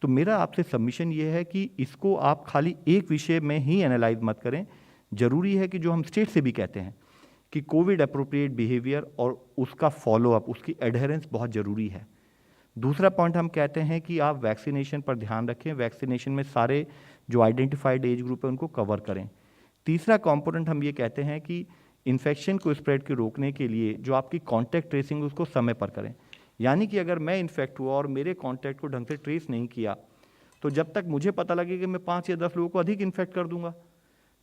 तो मेरा आपसे सबमिशन ये है कि इसको आप खाली एक विषय में ही एनालाइज मत करें। ज़रूरी है कि जो हम स्टेट से भी कहते हैं कि कोविड अप्रोप्रिएट बिहेवियर और उसका फॉलोअप, उसकी एडहेरेंस बहुत ज़रूरी है। दूसरा पॉइंट हम कहते हैं कि आप वैक्सीनेशन पर ध्यान रखें, वैक्सीनेशन में सारे जो आइडेंटिफाइड एज ग्रुप है उनको कवर करें। तीसरा कंपोनेंट हम ये कहते हैं कि इन्फेक्शन को स्प्रेड के रोकने के लिए जो आपकी कॉन्टैक्ट ट्रेसिंग उसको समय पर करें। यानी कि अगर मैं इन्फेक्ट हुआ और मेरे कॉन्टैक्ट को ढंग से ट्रेस नहीं किया तो जब तक मुझे पता लगे कि मैं 5 या 10 लोगों को अधिक इन्फेक्ट कर दूंगा।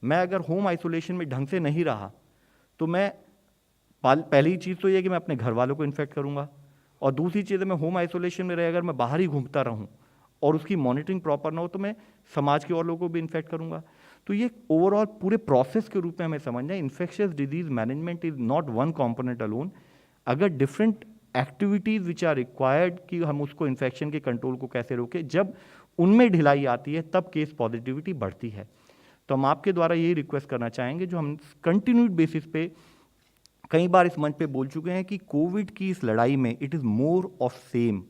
मैं अगर होम आइसोलेशन में ढंग से नहीं रहा तो मैं पहली चीज़ तो ये कि मैं अपने घर वालों को इन्फेक्ट करूंगा और दूसरी चीज़ है मैं होम आइसोलेशन में रहे अगर मैं बाहर ही घूमता रहूं और उसकी मॉनिटरिंग प्रॉपर ना हो तो मैं समाज के और लोगों को भी इन्फेक्ट करूंगा। तो ये ओवरऑल पूरे प्रोसेस के रूप में हमें समझना है। Infectious disease management is not one component alone. अगर different activities which are required कि हम उसको इन्फेक्शन के कंट्रोल को कैसे रोकें, जब उनमें ढिलाई आती है तब केस पॉजिटिविटी बढ़ती है। तो हम आपके द्वारा यही रिक्वेस्ट करना चाहेंगे, जो हम कंटिन्यूड बेसिस पे कई बार इस मंच पे बोल चुके हैं कि कोविड की इस लड़ाई में it is more of same.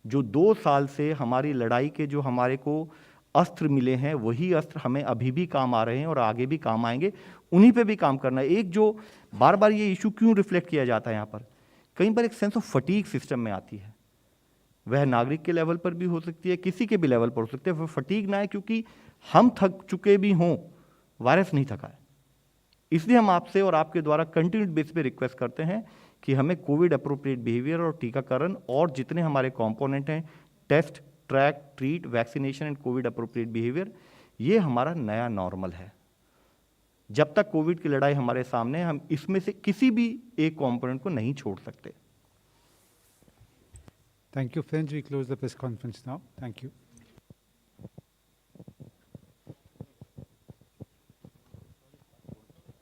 जो 2 साल से हमारी लड़ाई के जो हमारे को अस्त्र मिले हैं वही अस्त्र हमें अभी भी काम आ रहे हैं और आगे भी काम आएंगे, उन्हीं पे भी काम करना है। एक जो बार बार ये इशू क्यों रिफ्लेक्ट किया जाता है यहाँ पर, कई बार एक सेंस ऑफ फटीग सिस्टम में आती है, वह नागरिक के लेवल पर भी हो सकती है, किसी के भी लेवल पर हो सकती है। वह फटीग ना है क्योंकि हम थक चुके भी हों, वायरस नहीं थका है। इसलिए हम आपसे और आपके द्वारा कंटिन्यूड बेस पे रिक्वेस्ट करते हैं कि हमें कोविड अप्रोप्रिएट बिहेवियर और टीकाकरण और जितने हमारे कंपोनेंट हैं, test, track, treat, vaccination and COVID appropriate behaviour, ये हमारा नया नॉर्मल है। जब तक कोविड की लड़ाई हमारे सामने है, हम इसमें से किसी भी एक कंपोनेंट को नहीं छोड़ सकते। Thank you, friends. We close the press conference now. Thank you.